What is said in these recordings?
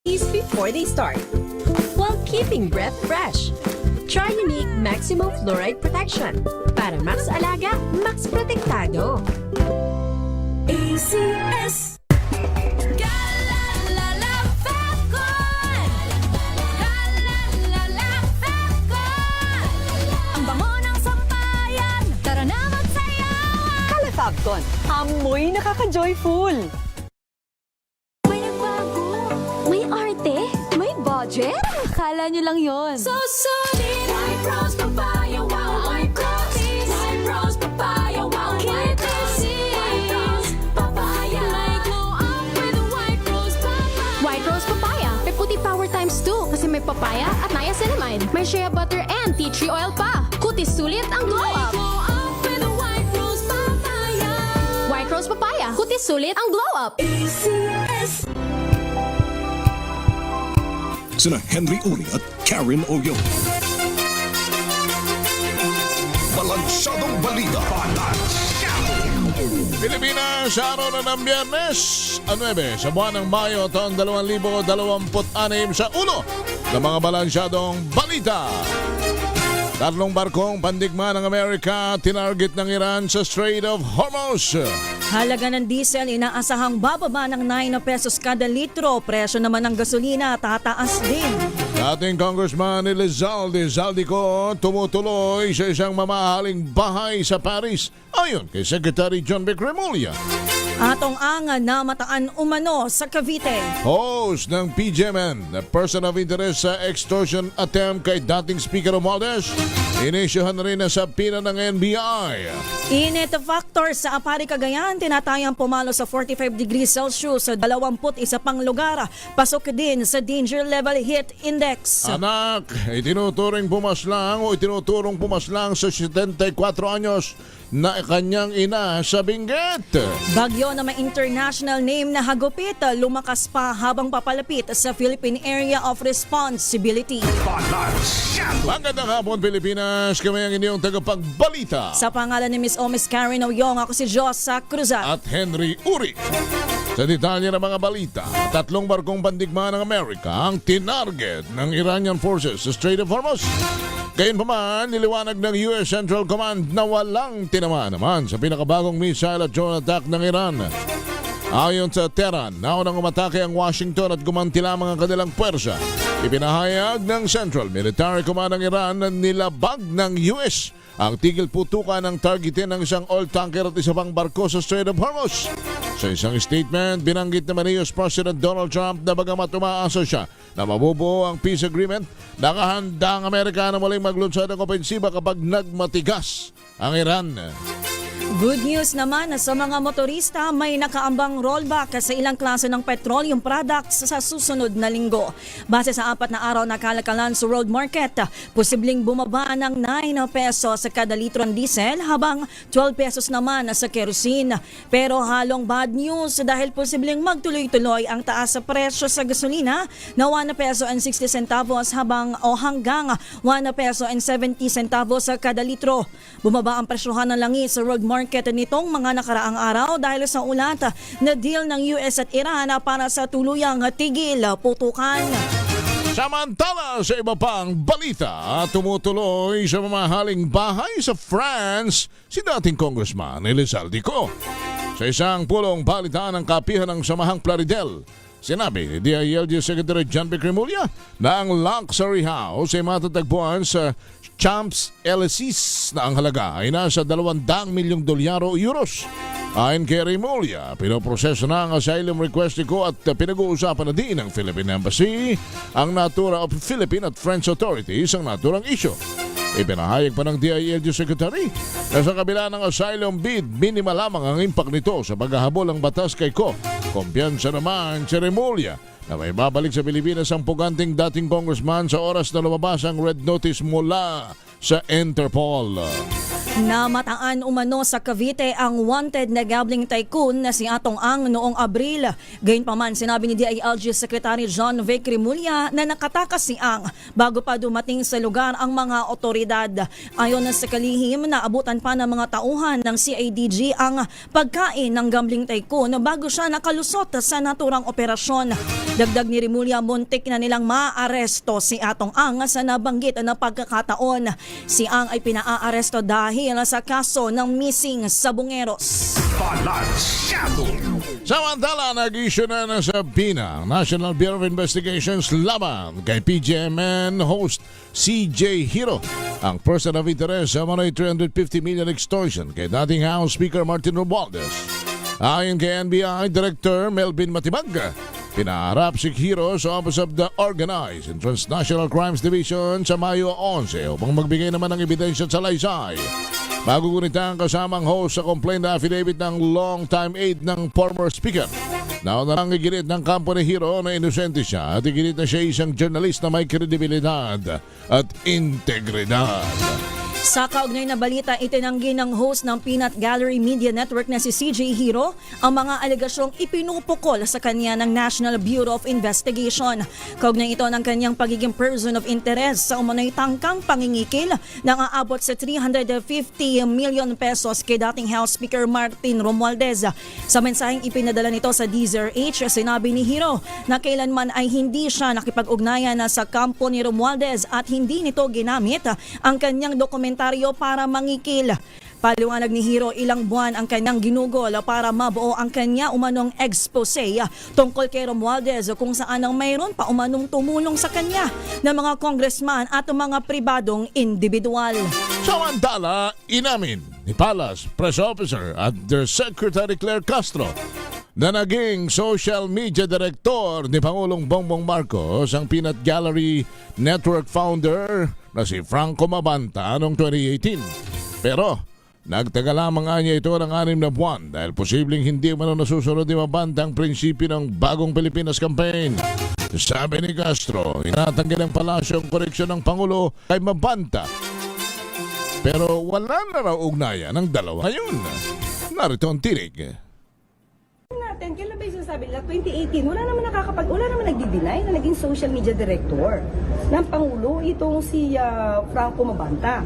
before they start, while keeping breath fresh. Try unique maximum fluoride protection para max alaga, max protektado. ACS. Ang bango ng sampayan, tara na magsayawan. Calafabcon, amoy nakaka-joyful. May nagbago, may arte, may budget. Akala nyo lang yon. So solid, White Rose Papaya, wow, White Rose. White Rose Papaya, wow, White Rose. White Rose Papaya. May glow up with White Rose Papaya. White Rose Papaya. May puti power times 2 kasi may papaya at niacinamide. May shea butter and tea tree oil pa. Kutis sulit ang glow May up. glow up with White Rose Papaya. White Rose Papaya. Kutis sulit ang glow up. ACS. Sina Henry Uri at Karen Oyo. Balansadong balita. Pilipinas, araw na ng Biyernes, 9 sa buwan ng Mayo taong 2026 sa ulo ng mga balansyadong balita. Tatlong barkong pandigma ng Amerika tinarget ng Iran sa Strait of Hormuz. Halaga ng diesel inaasahang bababa ng 9 pesos kada litro. Presyo naman ng gasolina tataas din. Dating Congressman Elizalde Zaldico tumutuloy sa isang mamahaling bahay sa Paris ayon kay Secretary John Vic Remulla. Atong angan na mataan umano sa Cavite. Host ng PGMN, the person of interest sa extortion attempt kay dating Speaker Romualdez, inisyuhan na rin na sa pina ng NBI. Init factor sa Apari Cagayan, tinatayang pumalo sa 45 degrees Celsius sa 21 pang lugar. Pasok din sa danger level heat index. Anak, itinuturong pumaslang sa 74 anyos na kanyang ina sa Benguet. Bagyo na may international name na hagupit, lumakas pa habang papalapit sa Philippine Area of Responsibility. Magandang hapon, Pilipinas. Kami ang inyong tagapagbalita. Sa pangalan ni Miss Miss Karen Oyong, ako si Josa Cruzat. At Henry Uri. Sa detalye ng mga balita, tatlong barkong pandigma ng Amerika ang tinarget ng Iranian forces sa Strait of Hormuz. Gayunpaman, niliwanag ng US Central Command na walang tinamaan naman sa pinakabagong missile at drone attack ng Iran. Ayon sa Tehran, naunang umatake ang Washington at gumanti lamang ang kanilang puwersa. Ipinahayag ng Central Military Command ng Iran na nilabag ng US ang tigil putukan ng targetin ng isang oil tanker at isa pang barko sa Strait of Hormuz. Sa isang statement, binanggit naman ni US President Donald Trump na bagamat umaasa siya na mabubuo ang peace agreement, nakahanda ang Amerika na muling maglunsad ng opensiba kapag nagmatigas ang Iran. Good news naman sa mga motorista, may nakaambang rollback sa ilang klase ng petroleum products sa susunod na linggo. Base sa 4 na araw na kalakalan sa road market, posibleng bumaba ng 9 pesos sa kada litro ng diesel habang 12 pesos naman sa kerosene. Pero halong bad news dahil posibleng magtuloy-tuloy ang taas sa presyo sa gasolina na 1 peso and 60 centavos hanggang 1 peso and 70 centavos sa kada litro. Bumaba ang presyohan ng langis sa road market nitong mga nakaraang araw dahil sa ulat na deal ng US at Iran para sa tuluyang tigil putukan. Samantala sa iba pang balita, tumutuloy sa mamahaling bahay sa France si dating Congressman Elizalde Co. Sa isang pulong balitaan ng kapihan ng Samahang Plaridel, sinabi ni DILG Secretary John Vic Remulla na ang luxury house ay matatagpuan sa Champs-Élysées na ang halaga ay nasa 200 milyong euros. Ayon kay Remulla, pinoproseso na ang asylum request ko at pinag-uusapan na din ng Philippine Embassy ang natura of Philippine at French authorities ang naturang issue. Ipinahayag pa ng DILG Secretary na sa kabila ng asylum bid, minimal lamang ang impact nito sa paghahabol ng batas kay Ko. Kumpiyansa naman si Remulla na may babalik sa Pilipinas ang puganting dating congressman sa oras na lumabas ang red notice mula sa Interpol. Namataan umano sa Cavite ang wanted na gambling tycoon na si Atong Ang noong Abril. Gayunpaman, sinabi ni DILG Secretary John Vic Rimulya na nakatakas si Ang bago pa dumating sa lugar ang mga otoridad. Ayon sa kalihim, naabutan pa ng mga tauhan ng CIDG ang pagkain ng gambling tycoon bago siya nakalusot sa naturang operasyon. Dagdag ni Rimulya, muntik na nilang maaresto si Atong Ang sa nabanggit na pagkakataon. Si Ang ay pinaaresto dahil sa kaso ng missing sa Bungeros. Samantala, nag-issue na ng Sabina ang National Bureau of Investigations laban kay PGMN host CJ Hiro, ang person of interest sa mga 350 million extortion kay dating House Speaker Martin Romualdez. Ayon kay NBI Director Melvin Matibag, pinaharap si Hiro sa Office of the Organized and Transnational Crimes Division sa Mayo 11 upang magbigay naman ng ebidensya sa laysay. Magugunitan kasamang host sa complaint affidavit ng long-time aide ng former speaker. Nauna lang iginit ng kampo ni Hiro na inosente siya at iginit na siya isang journalist na may kredibilidad at integridad. Sa kaugnay na balita, itinanggi ng host ng Peanut Gallery Media Network na si CJ Hiro ang mga alegasyong ipinupukol sa kanya ng National Bureau of Investigation. Kaugnay ito ng kanyang pagiging person of interest sa umano'y tangkang pangingikil na aabot sa 350 million pesos kay dating House Speaker Martin Romualdez. Sa mensaheng ipinadala nito sa DZRH, sinabi ni Hiro na kailanman ay hindi siya nakipag-ugnayan sa kampo ni Romualdez at hindi nito ginamit ang kanyang dokumentaryo para mangikil. Paliwanag ni Hiro, ilang buwan ang kanyang ginugol para mabuo ang kanya umanong expose tungkol kay Romualdez kung saan ang mayroon pa umanong tumulong sa kanya ng mga congressman at mga pribadong individual. Samantala, inamin ni Palace Press Officer at their Secretary Claire Castro na naging social media director ni Pangulong Bongbong Marcos ang Peanut Gallery Network founder na si Franco Mabanta noong 2018. Pero nagtaga lamang nga niya ito ng 6 na buwan dahil posibleng hindi man nasusunod ni Mabanta ang prinsipyo ng Bagong Pilipinas Campaign. Sabi ni Castro, inatanggi ng palasyo ang koreksyon ng Pangulo kay Mabanta. Pero wala na raw ugnayan ng dalawa ngayon. Narito ang tinig natin, kailan ba yung sinasabi nila? 2018, wala naman nagdi-deny na naging social media director ng Pangulo, itong si Franco Mabanta.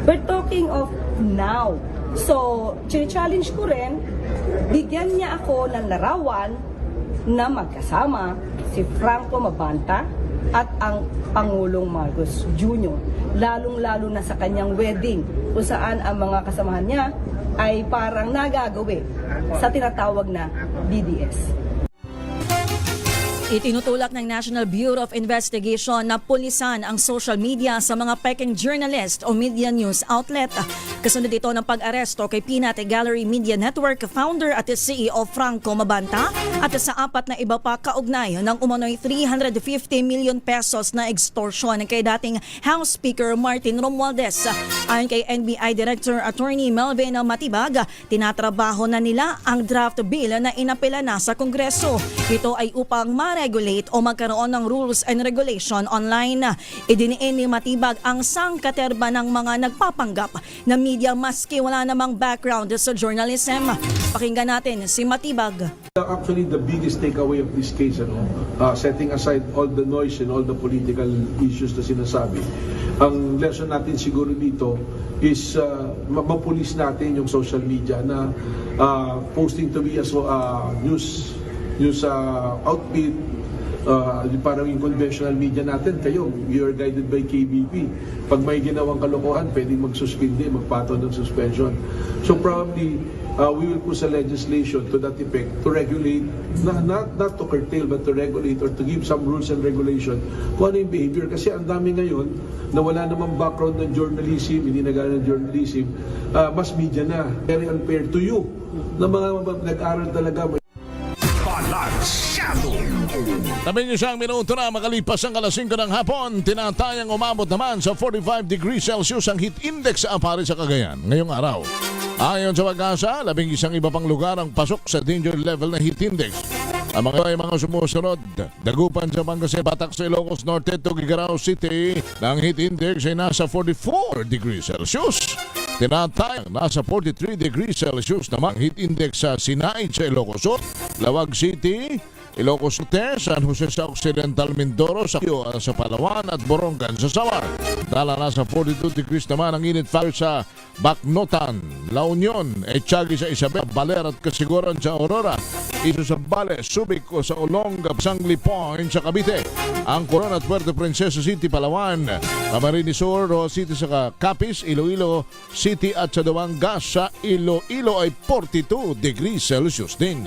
We're talking of now. So, challenge ko rin, bigyan niya ako ng larawan na magkasama si Franco Mabanta at ang Pangulong Marcos Jr. Lalong-lalo na sa kanyang wedding, kung saan ang mga kasamahan niya ay parang nagagawi sa tinatawag na DDS. Itinutulak ng National Bureau of Investigation na pulisan ang social media sa mga peking journalist o media news outlet. Kasunod ito ng pag-aresto kay Peanut Gallery Media Network founder at CEO Franco Mabanta at sa 4 na iba pa kaugnay ng umano'y 350 million pesos na extortion kay dating House Speaker Martin Romualdez. Ayon kay NBI Director Attorney Melvin Matibag, tinatrabaho na nila ang draft bill na inapela na sa Kongreso. Ito ay upang ma-regulate o magkaroon ng rules and regulation online. Idiniin ni Matibag ang sangkaterba ng mga nagpapanggap na media maski wala namang background sa journalism. Pakinggan natin si Matibag. Actually, the biggest takeaway of this case, setting aside all the noise and all the political issues na sinasabi, ang lesson natin siguro dito is mapulis natin yung social media na posting to be as news outfit, parang yung conventional media natin, kayo, you are guided by KBP. Pag may ginawang kalokohan, pwedeng magsuspindi, magpatol ng suspension. So probably, we will push a legislation to that effect to regulate, not to curtail, but to regulate or to give some rules and regulation kung ano yung behavior. Kasi ang dami ngayon na wala namang background ng journalism, hindi nag-aaral ng journalism, mass media na. Very unfair to you na mga nag-aaral talaga. Labing isang minuto na makalipas ang 5 ng hapon, tinatayang umabot naman sa 45 degrees Celsius ang heat index sa Aparis sa Cagayan ngayong araw. Ayon sa Pag-asa, 11 iba pang lugar ang pasok sa danger level na heat index. Ang mga sumusunod, Dagupan sa Pangasinan, Batak sa Ilocos Norte, Tuguegarao City, ng heat index ay nasa 44 degrees Celsius. Tinatayang nasa 43 degrees Celsius naman heat index sa Sinai sa Ilocos Sur, Lawag City, Ilocos Norte, San Jose sa Occidental Mindoro, sa Palawan at Borongan sa Samar. Dala nasa 42 degrees naman ang init factor sa Bacnotan, La Union, Echagi sa Isabel, Baler at Kasiguran sa Aurora, Iso sa Bale, Subic o sa Olonga, Sangli Point sa Cavite, ang Coron at Puerto Princesa City, Palawan, Camarines Sur, City sa Capiz, Iloilo City at sa Duanga sa Iloilo ay 42 degrees Celsius din.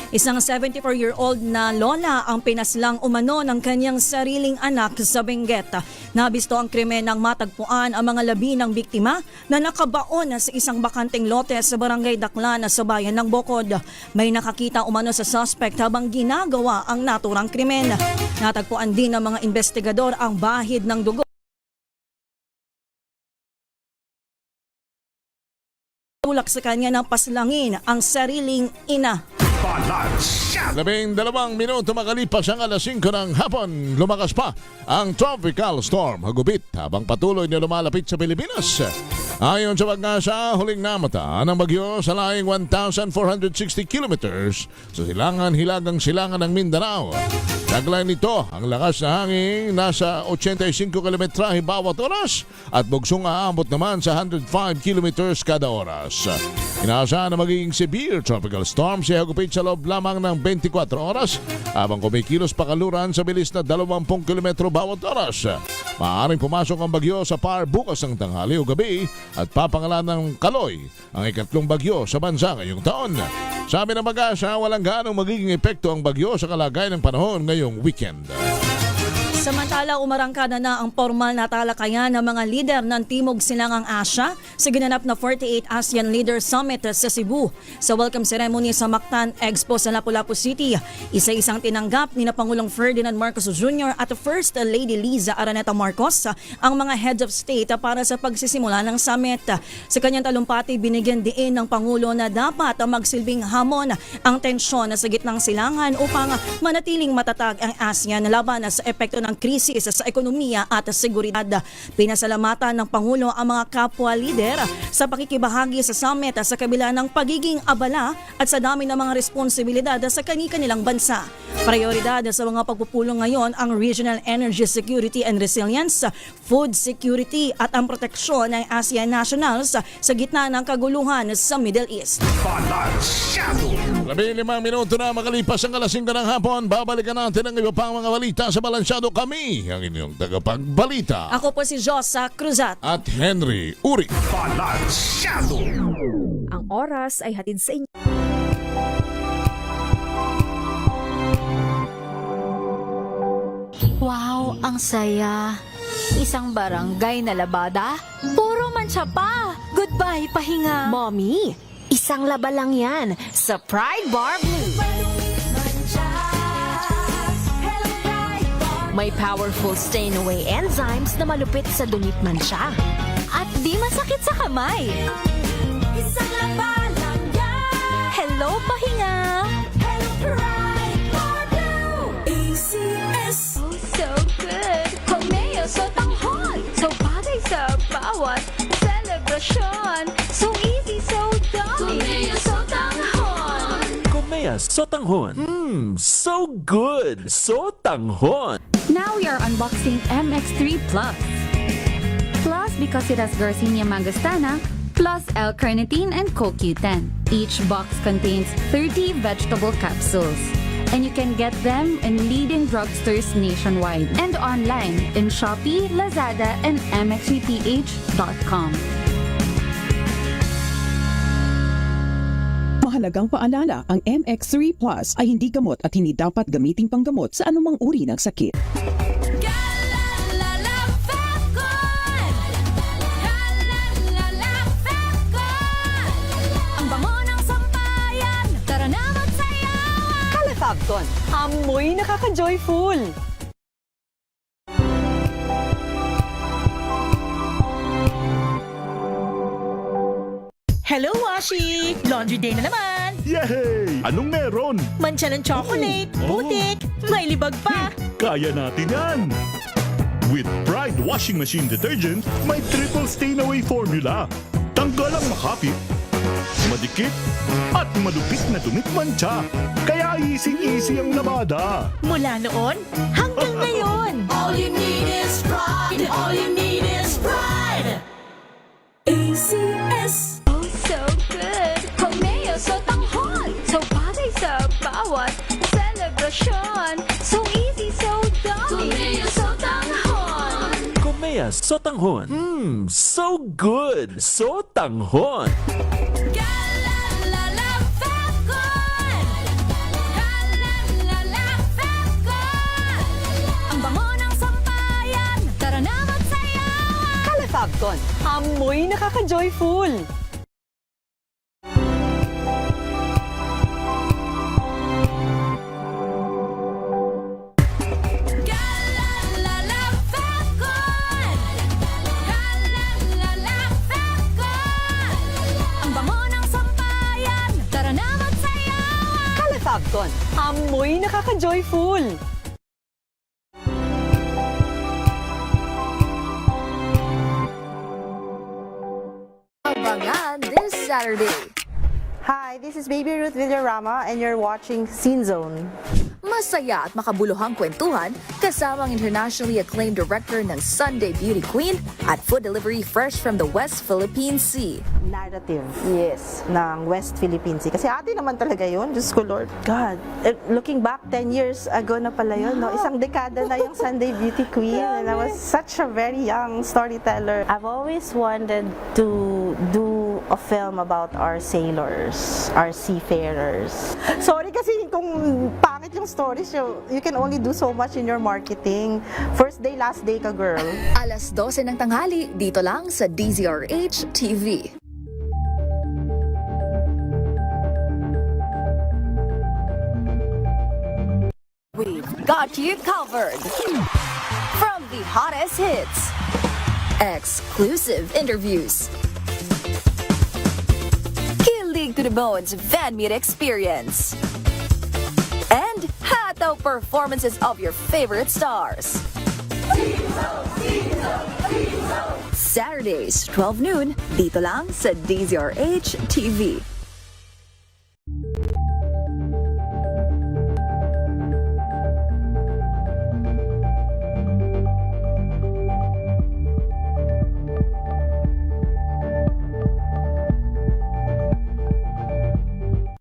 Isang 74-year-old na lola ang pinaslang umano ng kanyang sariling anak sa Benguet. Nabisto ang krimen ng matagpuan ang mga labi ng biktima na nakabaon sa isang bakanteng lote sa barangay Daklan sa bayan ng Bocod. May nakakita umano sa suspect habang ginagawa ang naturang krimen. Natagpuan din ng mga investigador ang bahid ng dugo. Tulak sa kanya ng paslangin ang sariling ina. 12 minuto makalipas ang alas 5 ng hapon, lumakas pa ang tropical storm Hagupit habang patuloy na lumalapit sa Pilipinas. Ayon sa pag-asa, huling namata ng bagyo sa laing 1,460 kilometers sa hilagang-silangan ng Mindanao. Tagline nito ang lakas na hangin nasa 85 kilometrahe bawat oras at bugsong aabot naman sa 105 kilometers kada oras. Inaasahan na magiging severe tropical storm si Hagupit sa loob lamang ng 24 oras habang kumikilos pakaluran sa bilis na 20 kilometro bawat oras. Maaaring pumasok ang bagyo sa PAR bukas ng tanghali o gabi at papangalan ng Kaloy, ang ikatlong bagyo sa bansa ngayong taon. Sabi ng pag-asa, walang ganong magiging epekto ang bagyo sa kalagayan ng panahon ngayong weekend. Samantala, umarangkada na ang formal na talakayan ng mga lider ng Timog Silangang Asya sa ginanap na 48 ASEAN Leaders Summit sa Cebu. Sa welcome ceremony sa Mactan Expo sa Lapu-Lapu City, isa-isang tinanggap ni na Pangulong Ferdinand Marcos Jr. at First Lady Liza Araneta Marcos ang mga heads of state para sa pagsisimula ng summit. Sa kanyang talumpati, binigyan diin ng Pangulo na dapat magsilbing hamon ang tensyon sa gitnang silangan upang manatiling matatag ang ASEAN laban sa epekto ng krisis sa ekonomiya at seguridad. Pinasalamatan ng Pangulo ang mga kapwa lider sa pakikibahagi sa summit sa kabila ng pagiging abala at sa dami ng mga responsibilidad sa kani-kanilang bansa. Prioridad sa mga pagpupulong ngayon ang regional energy security and resilience, food security at ang proteksyon ng ASEAN nationals sa gitna ng kaguluhan sa Middle East. 15 minuto na makalipas ang alas 5 ng hapon, babalikan natin ang iba pang mga balita sa Balansyado. Kami ang inyong tagapagbalita. Ako po si Josa Cruzat at Henry Uri. Ang oras ay hatid sa inyo. Wow, ang saya. Isang barangay na labada, puro mancha pa. Goodbye, pahinga. Mommy, isang laba lang yan sa Pride Bar Blue. May powerful stain-away enzymes na malupit sa dunit mancha. At di masakit sa kamay. Isang laba lang yan. Hello, pahinga. Hello, Pride Bar Blue. ACS. Oh, so good! Komeo so tanghon! So bagay sa bawat celebration. So easy, so yummy! Komeo so tanghon! Komea Sotanghon. So good. Sotanghon. Now we are unboxing MX3 Plus. Plus because it has Garcinia mangostana, plus L-carnitine and CoQ10. Each box contains 30 vegetable capsules. And you can get them in leading drugstores nationwide and online in Shopee, Lazada, and mxvph.com. Mahalagang paalala, ang MX3 Plus ay hindi gamot at hindi dapat gamiting panggamot sa anumang uri ng sakit. Ang bango ng sampayan. Tara na magsayawan. Kalafagton, amoy nakaka-joyful. Hello, Washi! Laundry day na naman! Yay! Anong meron? Mancha ng chocolate, putik, may libag pa! Kaya natin yan! With Pride Washing Machine Detergent, may triple stain-away formula. Tanggal ang makapit, madikit, at malupit na dumit mancha. Kaya easy-easy ang labada. Mula noon hanggang ngayon. All you need is pride. All you need is pride. ACS. Oh, so good! Komeo so tanghon! So bagay sa bawat selebrasyon. So easy, so yummy! Komeo so tanghon. Komea Sotanghon. So good. So tanghon. Galalala Falcon. Galalala Falcon. Ang bango ng sampayan. Tara na magsayawan. Calefabcon, amoy nakaka-joyful. Galalala Falcon. Galalala Falcon. Ang bango ng sampayan. Tara na magsayawan. Calefabcon, amoy nakaka-joyful. Abangan this Saturday. Hi, this is Baby Ruth Villarama and you're watching Scene Zone. Masaya at makabuluhang kwentuhan kasama ang internationally acclaimed director ng Sunday Beauty Queen at food delivery fresh from the West Philippine Sea. Narrative, yes, ng West Philippine Sea. Kasi ate naman talaga yun, Diyos ko Lord. God, looking back 10 years ago na pala yun, no? Isang dekada na yung Sunday Beauty Queen and I was such a very young storyteller. I've always wanted to do a film about our sailors, our seafarers. Sorry kasi kung pangit yung stories, you can only do so much in your marketing. First day, last day ka, girl. Alas 12 ng tanghali, dito lang sa DZRH TV. We've got you covered. From the hottest hits, exclusive interviews, kilig to the bones fan meet experience, and hataw performances of your favorite stars. Saturdays, 12 noon, dito lang sa DZRH TV.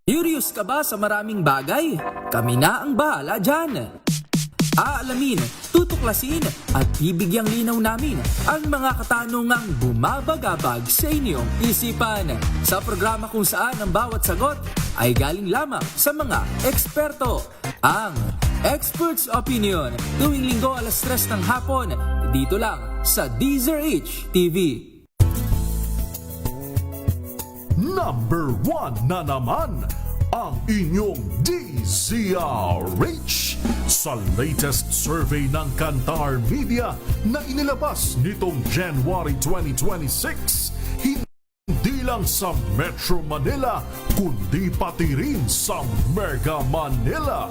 Curious ka ba sa maraming bagay? Kami na ang bahala dyan. Aalamin, tutuklasin at bibigyang linaw namin ang mga katanungang bumabagabag sa inyong isipan. Sa programa kung saan ang bawat sagot ay galing lamang sa mga eksperto. Ang Expert's Opinion, tuwing linggo alas 3 ng hapon, dito lang sa DZRH TV. Number 1 na naman ang inyong DZRH sa latest survey ng Kantar Media na inilabas nitong January 2026. Hindi lang sa Metro Manila kundi pati rin sa Mega Manila.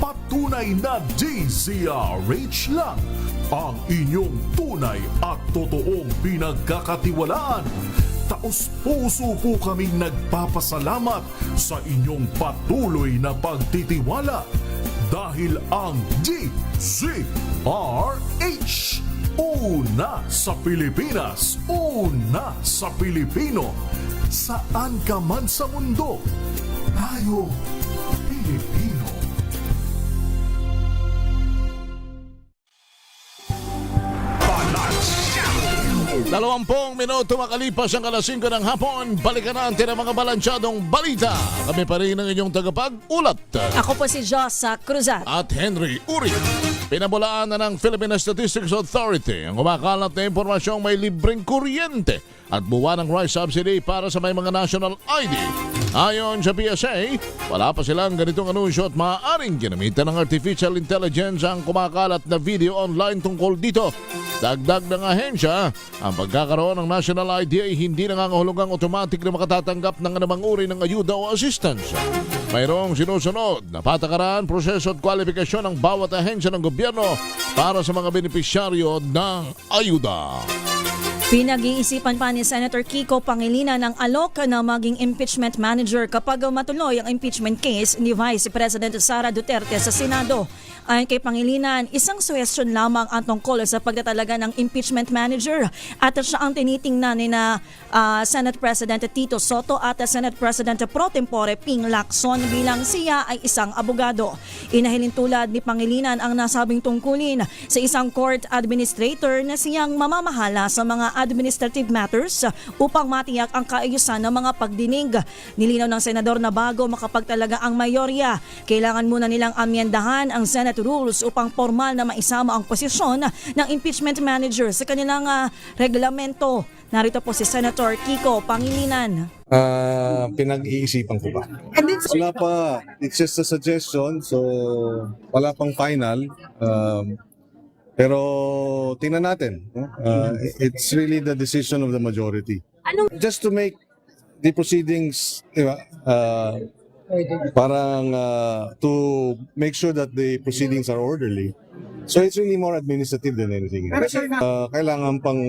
Patunay na DZRH lang ang inyong tunay at totoong pinagkakatiwalaan. Taos-puso po kaming nagpapasalamat sa inyong patuloy na pagtitiwala dahil ang DZRH, una sa Pilipinas, una sa Pilipino, saan ka man sa mundo, tayo Pilipino. 20 minuto makalipas ang alas 5 ng hapon, balikan natin ang mga balansyadong balita. Kami pa rin ang inyong tagapag-ulat. Ako po si Josa Cruzat. At Henry Uri. Pinabulaan na ng Philippine Statistics Authority ang kumakalat na impormasyong may libreng kuryente at buwan ng rice subsidy para sa may mga national ID. Ayon sa PSA, wala pa silang ganitong anunsyo at maaaring ginamitan ng artificial intelligence ang kumakalat na video online tungkol dito. Dagdag ng ahensya, ang pagkakaroon ng national ID ay hindi nangangahulugang automatic na makatatanggap ng anumang uri ng ayuda o assistance. Mayroong sinusunod na patakaran, proseso at kwalifikasyon ng bawat ahensya ng gobyerno para sa mga benepisyaryo ng ayuda. Pinag-iisipan pa ni Senator Kiko Pangilinan ng alok na maging impeachment manager kapag matuloy ang impeachment case ni Vice President Sara Duterte sa Senado. Ayon kay Pangilinan, isang suwestyon lamang ang tungkol sa pagtatalaga ng impeachment manager at siya ang tinitingnan ni na Senate President Tito Soto at Senate President Pro Tempore Ping Lacson bilang siya ay isang abogado. Inahilin tulad ni Pangilinan ang nasabing tungkulin sa isang court administrator na siyang mamamahala sa mga administrative matters upang matiyak ang kaayusan ng mga pagdinig. Nilinaw ng senador na bago makapagtalaga ang mayorya, kailangan muna nilang amyendahan ang Senate rules upang formal na maisama ang posisyon ng impeachment manager sa kanilang reglamento. Narito po si Senator Kiko Pangilinan. Pinag-iisipan ko pa. Wala pa. It's just a suggestion. So, wala pang final. Pero tingnan natin. It's really the decision of the majority. Just to make the proceedings, parang to make sure that the proceedings are orderly. So it's really more administrative than anything. Kailangan pang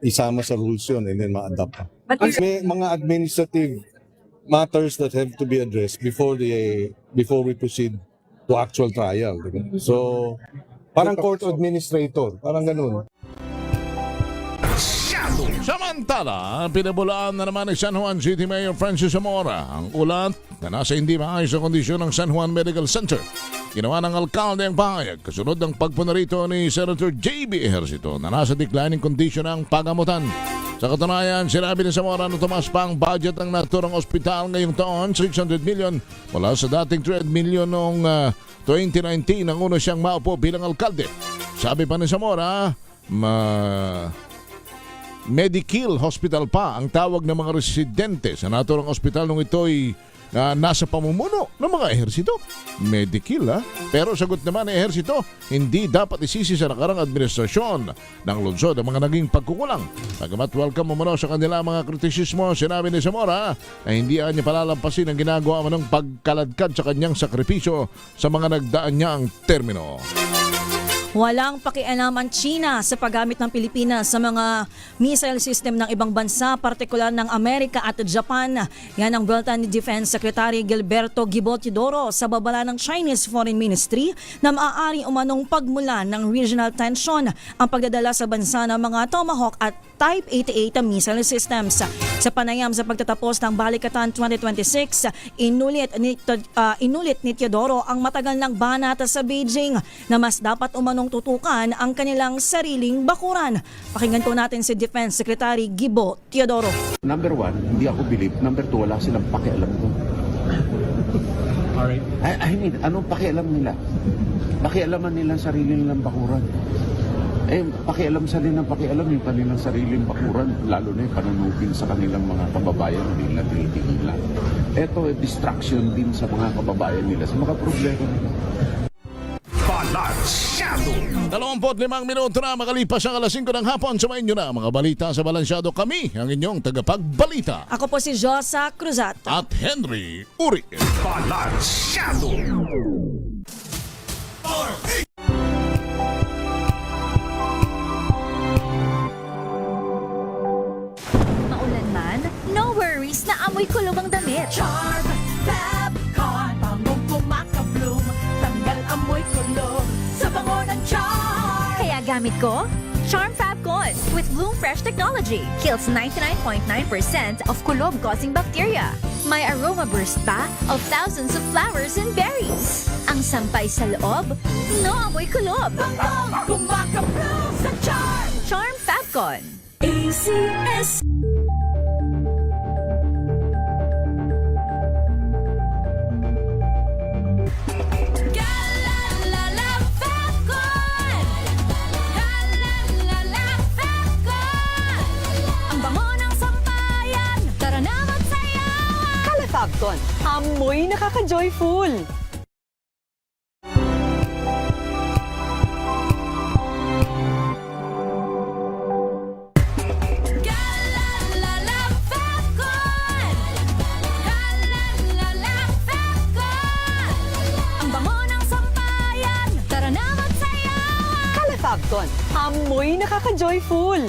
isama sa rules yun and then ma-adapt pa. May mga administrative matters that have to be addressed before we proceed to actual trial. So parang court administrator, parang ganun. Samantala, pinabulaan na naman ni San Juan City Mayor Francis Zamora ang ulat na nasa hindi maayos na kondisyon ng San Juan Medical Center. Ginawa ng alkalde ang pahayag kasunod ng pagpuna rito ni Senator J.B. Ejercito na nasa declining condition ang pagamutan. Sa katunayan, sinabi ni Zamora na tumaas pa ang budget ng naturang ospital ngayong taon, 600 million mula sa dating 300 million noong 2019 nang una siyang maupo bilang alkalde. Sabi pa ni Zamora, Medikill Hospital pa ang tawag ng mga residente sa naturang ospital nung ito'y nasa pamumuno ng mga ehersito. Medikill Pero sagot naman ng ehersito, hindi dapat isisi sa nakarang administrasyon ng lungsod ang mga naging pagkukulang. Bagamat welcome umano sa kanila mga kritisismo, sinabi ni Zamora na hindi niya palalampasin ang ginagawa ng pagkaladkad sa kanyang sakripisyo sa mga nagdaan niyang termino. Walang pakialam ang China sa paggamit ng Pilipinas sa mga missile system ng ibang bansa, partikular ng Amerika at Japan. Yan ang bulletin ni Defense Secretary Gilberto Gibo Teodoro sa babala ng Chinese Foreign Ministry na maaari umanong pagmulan ng regional tension ang pagdadala sa bansa ng mga Tomahawk at Type 88 missile systems. Sa panayam sa pagtatapos ng Balikatan 2026, inulit ni Teodoro ang matagal ng banat sa Beijing na mas dapat umanong tutukan ang kanilang sariling bakuran. Pakinggan po natin si Defense Secretary Gibo Teodoro. Number one, hindi ako believe. Number two, wala silang pakialam ko. Alright. I mean, anong pakialam nila? Pakialaman nila ang sarili nilang bakuran. Pakialam sa nilang pakialam yung kanilang sariling bakuran, lalo na yung panunupin sa kanilang mga kababayan, hindi nila tinitigilan. Ito, distraction din sa mga kababayan nila, sa mga problema nila. Balansyado. 25 minuto na makalipas ang alas 5 ng hapon. Sumayin nyo na mga balita sa Balansyado. Kami ang inyong tagapagbalita. Ako po si Josa Cruzat. At Henry Uri. Balansyado. Maulan man, no worries na amoy kulog ang damit. Charm Fabcon, bangong kumakabloom, tanggal amoy kulog sa bango ng Charm. Kaya gamit ko, Charm Fabcon with Bloom Fresh Technology. Kills 99.9% of kulob-causing bacteria. May aroma burst pa of thousands of flowers and berries. Ang sampay sa loob, no amoy kulob. Bangong kumakabloom sa Charm. Charm Fabcon. ACS. Fabcon, amoy nakaka-joyful. Kalefacton, amoy nakaka-joyful.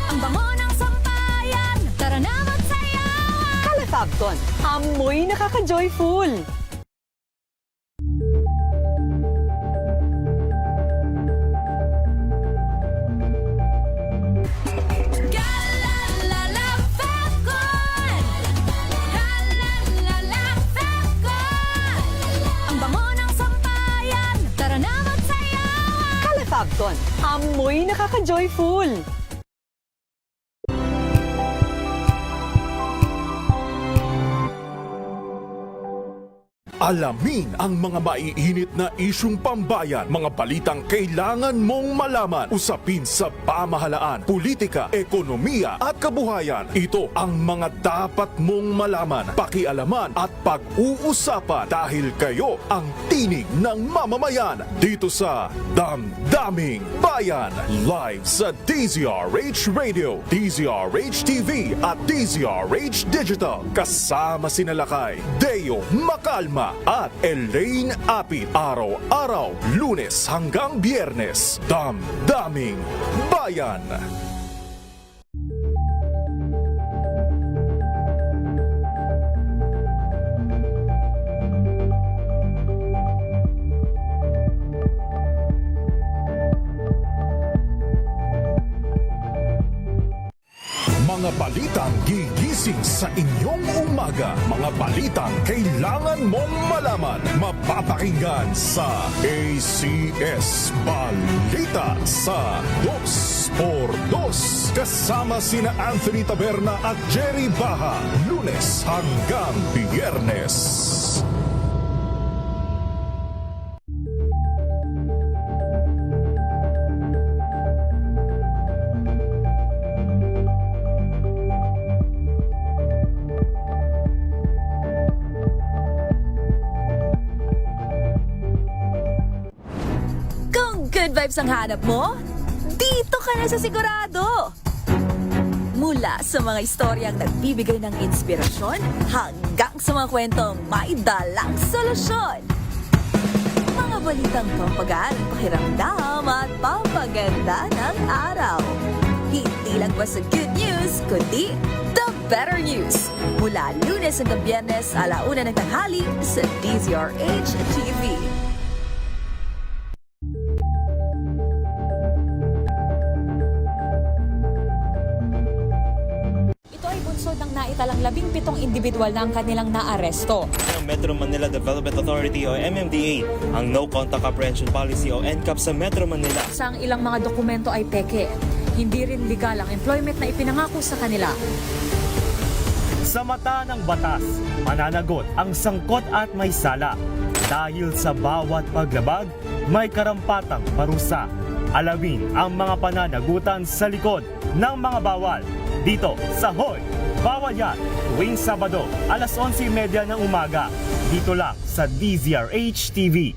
Ang bango ng sampayan, tara na magsayawan. Kalefacton, amoy nakaka-joyful. Ang bango ng sampayan, tara na magsayawan. Kalefacton, amoy nakaka-joyful. Alamin ang mga maiinit na isyung pambayan, mga balitang kailangan mong malaman, usapin sa pamahalaan, politika, ekonomiya at kabuhayan. Ito ang mga dapat mong malaman, pakialaman at pag-uusapan dahil kayo ang tinig ng mamamayan dito sa Damdaming Bayan. Live sa DZRH Radio, DZRH TV at DZRH Digital. Kasama sina Lakay, Deo Macalma at Elaine Apit. Araw-araw, Lunes hanggang Biyernes. Damdaming Bayan. Mga balitang gigising sa inyong umaga. Mga balitang kailangan mong malaman. Mapapakinggan sa ACS Balita sa 2x2. Kasama sina Anthony Taberna at Jerry Baha. Lunes hanggang Biyernes. Good vibes ang hanap mo? Dito ka na sa sigurado! Mula sa mga istoryang nagbibigay ng inspirasyon hanggang sa mga kwentong may dalang solusyon. Mga balitang pampagaan, pakiramdam at pampaganda ng araw. Hindi lang ba sa good news, kundi the better news. Mula Lunes hanggang Biyernes, 1:00 ng tanghali sa DZRH TV. Ng naitalang 17 individual na ang kanilang naaresto. Ang Metro Manila Development Authority o MMDA ang No Contact Apprehension Policy o NCAP sa Metro Manila. Sa ang ilang mga dokumento ay peke. Hindi rin legal ang employment na ipinangako sa kanila. Sa mata ng batas, mananagot ang sangkot at may sala. Dahil sa bawat paglabag, may karampatang parusa. Alamin ang mga pananagutan sa likod ng mga bawal. Dito sa Hoy! Bawal yan, tuwing Sabado, 11:30 ng umaga. Dito lang sa DZRH TV.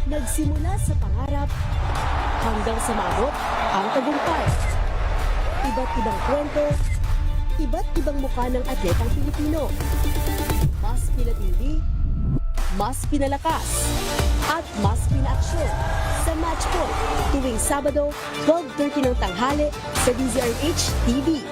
Nagsimula sa pangarap hanggang sa maabot ang tagumpay. Iba't ibang kwento, iba't ibang mukha ng atletang Pilipino. Mas pinatindi, mas pinalakas, at mas pinaaksyon sa Match Point tuwing Sabado, 12:30 ng tanghali sa DZRH TV.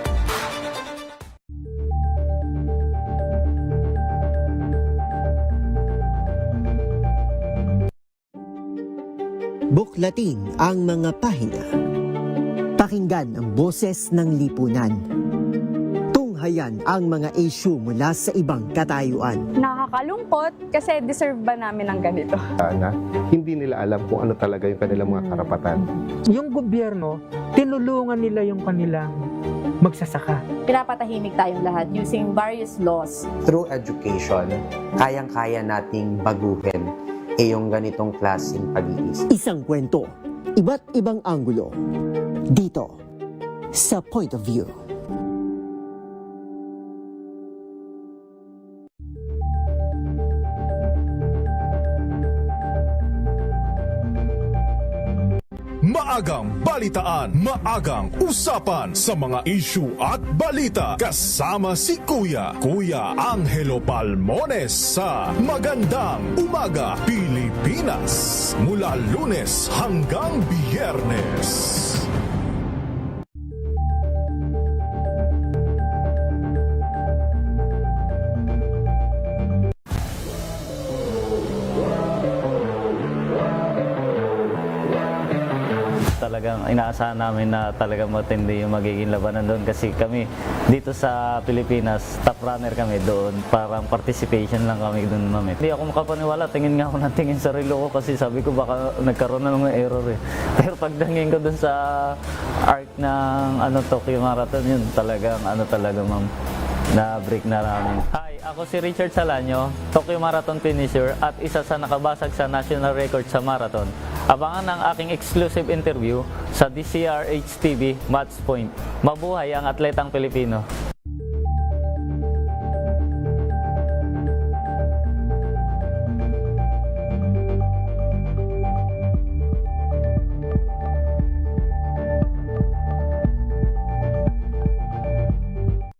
Buklatin ang mga pahina. Pakinggan ang boses ng lipunan. Tunghayan ang mga issue mula sa ibang katayuan. Nakakalungkot kasi deserve ba namin ng ganito? Na hindi nila alam kung ano talaga yung kanilang mga karapatan. Yung gobyerno, tinulungan nila yung kanilang magsasaka. Pinapatahimik tayong lahat using various laws. Through education, kayang-kaya nating baguhin yung ganitong klaseng pag-iisip. Isang kwento, iba't ibang anggulo. Dito, sa Point of View. Maagang balitaan, maagang usapan sa mga issue at balita. Kasama si Kuya Angelo Palmones sa Magandang Umaga Pilipinas. Mula Lunes hanggang Biyernes. Talagang inaasahan namin na talagang matindi yung magiging labanan doon kasi kami dito sa Pilipinas, top runner kami doon. Parang participation lang kami doon, ma'am. Hindi ako makapaniwala, tingin nga ako ng tingin sa relo ko kasi sabi ko baka nagkaroon na ng error eh. Pero pagdangin ko doon sa arc ng Tokyo Marathon, yun talagang ma'am, na break na namin. Hi, ako si Richard Salanyo, Tokyo Marathon finisher at isa sa nakabasag sa national record sa marathon. Abangan ang aking exclusive interview sa DZRH TV Match Point. Mabuhay ang atletang Pilipino.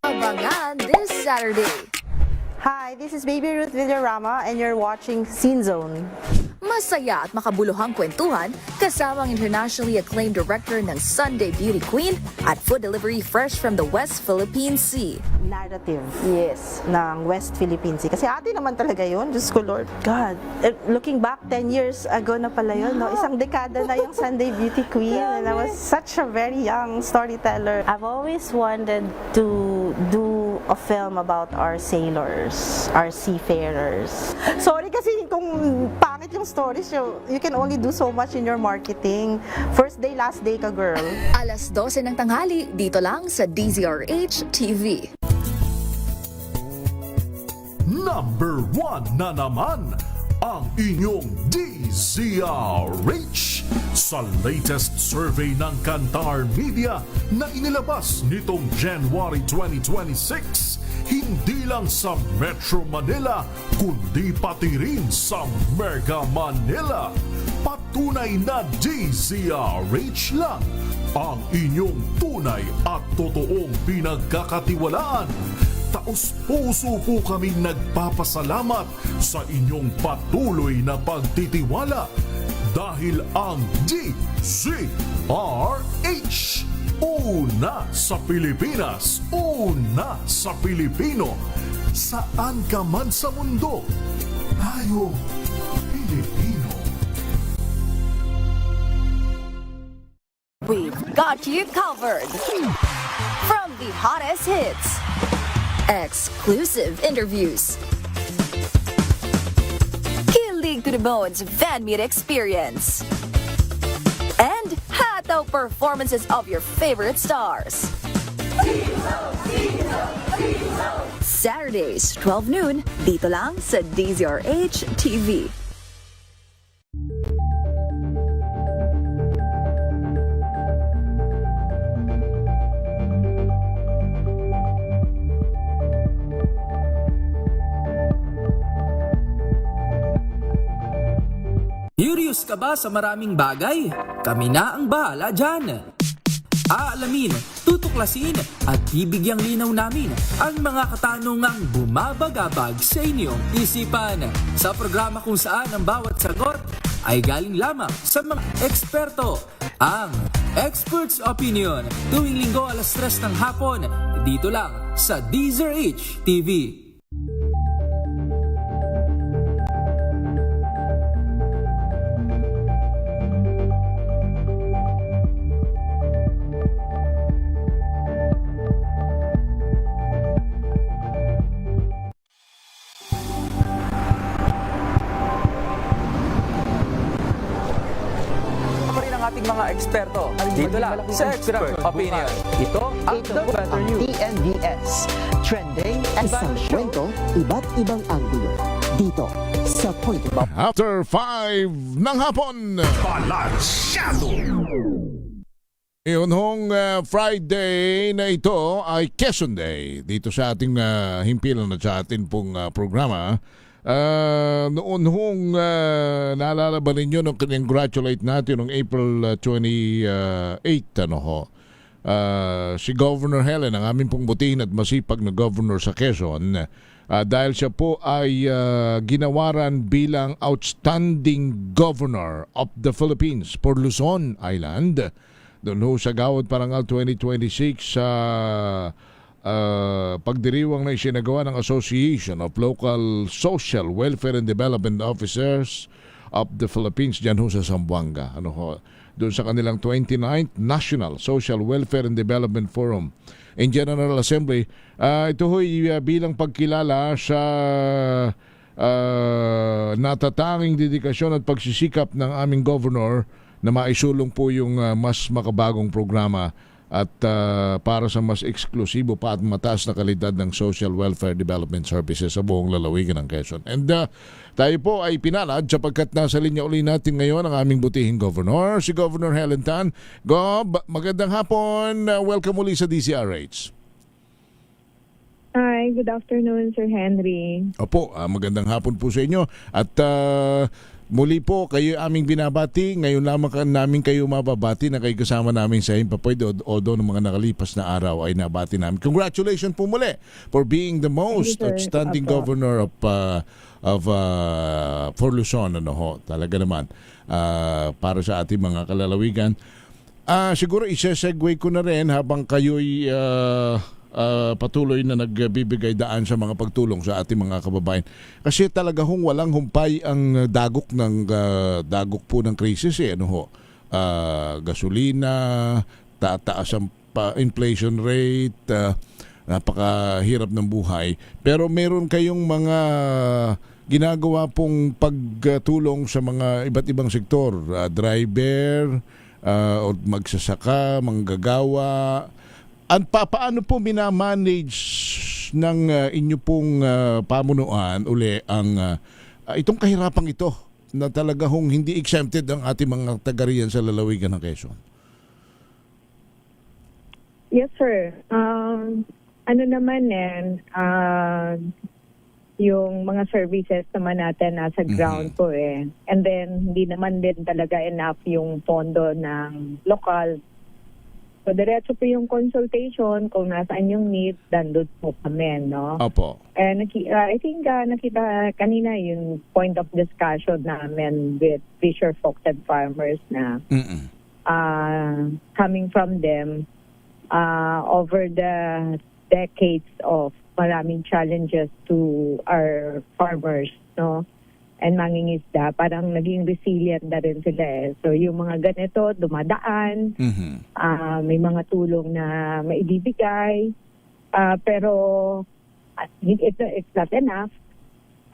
Abangan this Saturday. Hi, this is Baby Ruth Villarama and you're watching Scene Zone. Masaya at makabuluhang kwentuhan kasama ang internationally acclaimed director ng Sunday Beauty Queen at food delivery fresh from the West Philippine Sea. Narrative, yes, ng West Philippine Sea. Kasi atin naman talaga yun, Diyos ko Lord. God, looking back 10 years ago na pala yun, no? Isang dekada na yung Sunday Beauty Queen and I was such a very young storyteller. I've always wanted to do a film about our sailors, our seafarers. Sorry kasi kung pangit yung stories, you can only do so much in your marketing. First day, last day ka, girl. Alas 12 ng tanghali, dito lang sa DZRH TV. Number 1 na naman ang inyong DZRH sa latest survey ng Kantar Media na inilabas nitong January 2026. Hindi lang sa Metro Manila, kundi pati rin sa Mega Manila. Patunay na DZRH lang ang inyong tunay at totoong pinagkakatiwalaan. Taos-puso po kaming nagpapasalamat sa inyong patuloy na pagtitiwala dahil ang DZRH una sa Pilipinas, una sa Pilipino, saan ka man sa mundo, tayo Pilipino. We've got you covered. From the hottest hits, exclusive interviews, kilig to the bones fan meet experience, and hataw performances of your favorite stars. Saturdays, 12 noon, dito lang sa DZRH TV. Curious ka ba sa maraming bagay? Kami na ang bahala dyan. Aalamin, tutuklasin at bibigyang linaw namin ang mga katanungang bumabagabag sa inyong isipan. Sa programa kung saan ang bawat sagot ay galing lamang sa mga eksperto. Ang Expert's Opinion, tuwing linggo alas 3 ng hapon, dito lang sa DZRH TV. mga eksperto. Dito lang sa Expert Opinion. Ito ang The Better News. TNVS. Trending at isang kwento, iba't ibang anggulo. Dito sa Point of View. After 5 ng hapon. Balansyado. Yun hong Friday na ito ay Quezon Day dito sa ating himpilan at sa ating pong programa. Noon hong naalala ba ninyo nung congratulate natin noong April 28 si Governor Helen, ang aming pong butihin at masipag na governor sa Quezon, dahil siya po ay ginawaran bilang outstanding governor of the Philippines for Luzon Island. Doon ho sa Gawad Parangal 2026 sa pagdiriwang na isinagawa ng Association of Local Social Welfare and Development Officers of the Philippines dyan ho sa Zamboanga. Doon sa kanilang 29th National Social Welfare and Development Forum in General Assembly. Ito ho'y bilang pagkilala sa natatanging dedikasyon at pagsisikap ng aming governor na maisulong po yung mas makabagong programa at para sa mas eksklusibo pa at mataas na kalidad ng social welfare development services sa buong lalawigan ng Quezon. And tayo po ay pinalad sapagkat nasa linya uli natin ngayon ang aming butihing governor, si Governor Helen Tan. Gob, magandang hapon. Welcome muli sa DCRH. Hi, good afternoon, Sir Henry. Opo, magandang hapon po sa inyo. At muli po, kayo aming binabati. Ngayon lamang namin kayo mababati na kayo kasama namin sa Himpapwede o doon ng mga nakalipas na araw ay nabati namin. Congratulations po muli for being the most outstanding governor of for Luzon. Talaga naman para sa ating mga kalalawigan. Siguro isa-segue ko na rin habang kayo'y patuloy na nagbibigay daan sa mga pagtulong sa ating mga kababayan. Kasi talaga walang humpay ang dagok po ng krisis gasolina, tataas ang inflation rate, napakahirap ng buhay. Pero meron kayong mga ginagawa pong pagtulong sa mga iba't ibang sektor, driver, o magsasaka, manggagawa. Paano po minamanage ng inyo pong pamunuan uli ang itong kahirapang ito na talaga hindi exempted ang ating mga taga-riyan sa lalawigan ng Quezon? Yes, sir. Yung mga services naman natin nasa ground po And then, hindi naman din talaga enough yung pondo ng lokal. So, diretso po yung consultation kung nasaan yung need, dandod po kami, no? Opo. I think nakita kanina yung point of discussion namin with fisher folks and farmers na coming from them over the decades of maraming challenges to our farmers, no? And mangingisda, parang naging resilient na rin sila. So yung mga ganito, dumadaan, may mga tulong na maibibigay, pero it's not enough.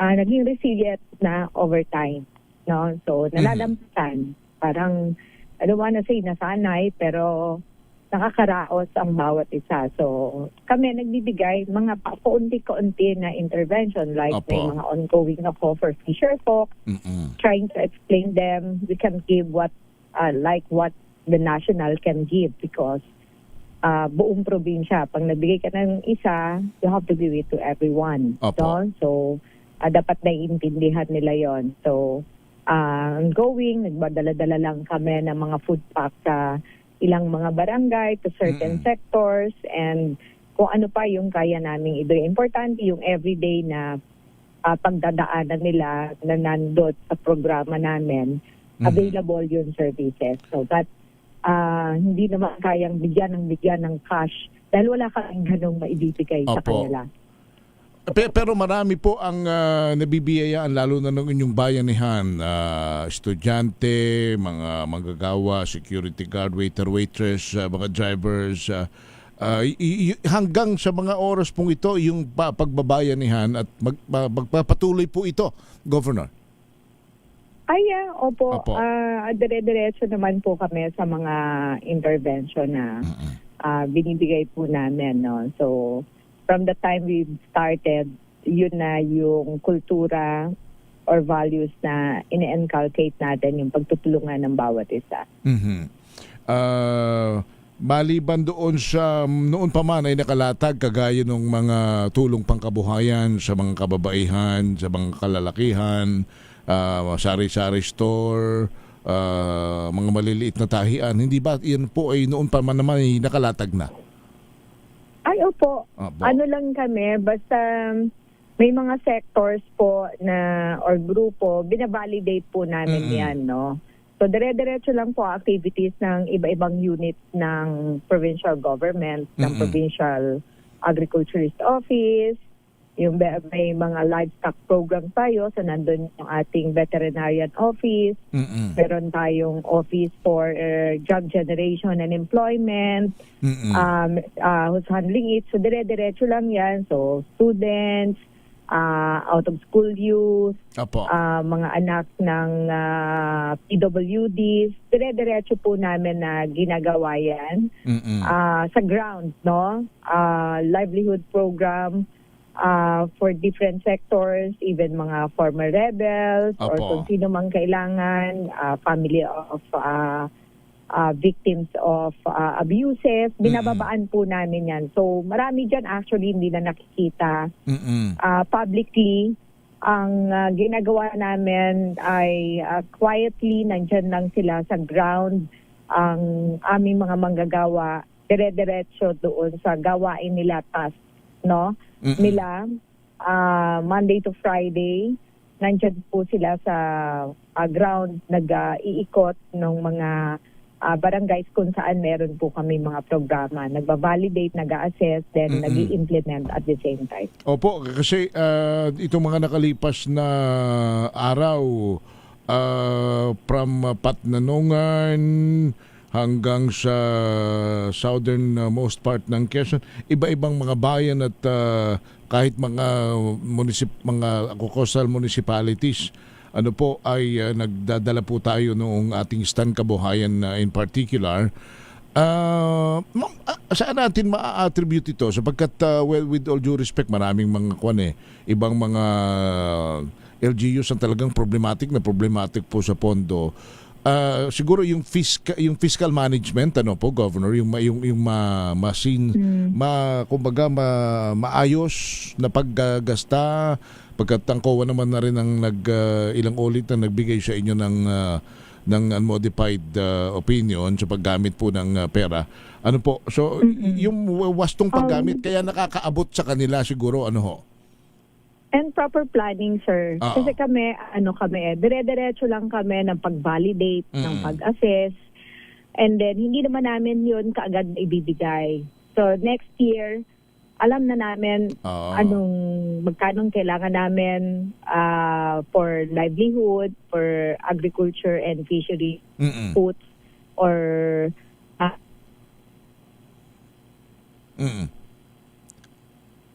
Naging resilient na over time. No? So nalalampasan. Parang, I don't wanna say nasanay, pero nakakaraos ang bawat isa. So, kami nagbibigay mga paunti-kaunti na intervention like may mga ongoing ako for fisher folk, trying to explain them. We can give what the national can give because buong probinsya, pag nagbigay ka ng isa, you have to give it to everyone. So, dapat naiintindihan nila yon. So, ongoing, nagbadala-dala lang kami ng mga food pack sa ilang mga barangay to certain sectors and kung ano pa yung kaya naming ibigay. Importante yung everyday na pagdadaanan nila na nandot sa programa namin, available yung services. So that hindi naman kayang bigyan ng cash dahil wala kaming ganong maibibigay sa kanila. Pero marami po ang nabibiyayaan lalo na ng inyong bayanihan, estudyante, mga manggagawa, security guard, waiter, waitress, mga drivers, hanggang sa mga oras pong ito yung pagbabayanihan at magpapatuloy po ito, Governor? Opo. Dire-diretso naman po kami sa mga intervention na binibigay po namin. No? So, from the time we started, yun na yung kultura or values na ine-inculcate natin, yung pagtutulungan ng bawat isa. Maliban doon sa noon pa man ay nakalatag kagaya ng mga tulong pangkabuhayan sa mga kababaihan, sa mga kalalakihan, sari-sari store, mga maliliit na tahian. Hindi ba yan po ay noon pa man naman ay nakalatag na? Opo. Ano lang kami, basta may mga sectors po na or grupo, binavalidate po namin yan, no? So, dire-diretso lang po activities ng iba-ibang unit ng provincial government, ng provincial agriculturist office, yung may mga livestock program tayo, so nandun yung ating veterinarian office, meron tayong office for job generation and employment, who's handling it. So, dire-diretso lang yan. So, students, out of school youth, mga anak ng PWDs, dire-diretso po namin na ginagawa yan sa ground, no? Livelihood program for different sectors, even mga former rebels or kung sino mang kailangan, family of victims of abuses, binababaan po namin yan. So marami dyan actually hindi na nakikita publicly. Ang ginagawa namin ay quietly, nandyan lang sila sa ground. Ang aming mga manggagawa, dire-diretso doon sa gawain nila, task, no? Nila, Monday to Friday, nandyan po sila sa ground, nag-iikot ng mga barangays kung saan meron po kami mga programa. Nagbabalidate, nag-assess, then nag-i-implement at the same time. Opo, kasi itong mga nakalipas na araw, from Patnanongan hanggang sa southern most part ng Quezon, iba-ibang mga bayan at kahit mga coastal municipalities, ay nagdadala po tayo noong ating stand kabuhayan in particular. Saan natin ma-attribute ito? Sapagkat, well, with all due respect, maraming mga ibang mga LGUs ang talagang problematic po sa pondo. Siguro yung fiscal management, Governor, kumbaga maayos na paggasta, pagkat ang COA naman na rin ang ilang ulit na nagbigay sa inyo ng unmodified opinion sa paggamit po ng pera. So yung wastong paggamit kaya nakakaabot sa kanila siguro And proper planning, sir. Kasi kami, dire-diretso lang kami ng pag-validate, ng pag-assess. And then, hindi naman namin yun kaagad ibibigay. So, next year, alam na namin magkanong kailangan namin for livelihood, for agriculture and fishery, foods, or...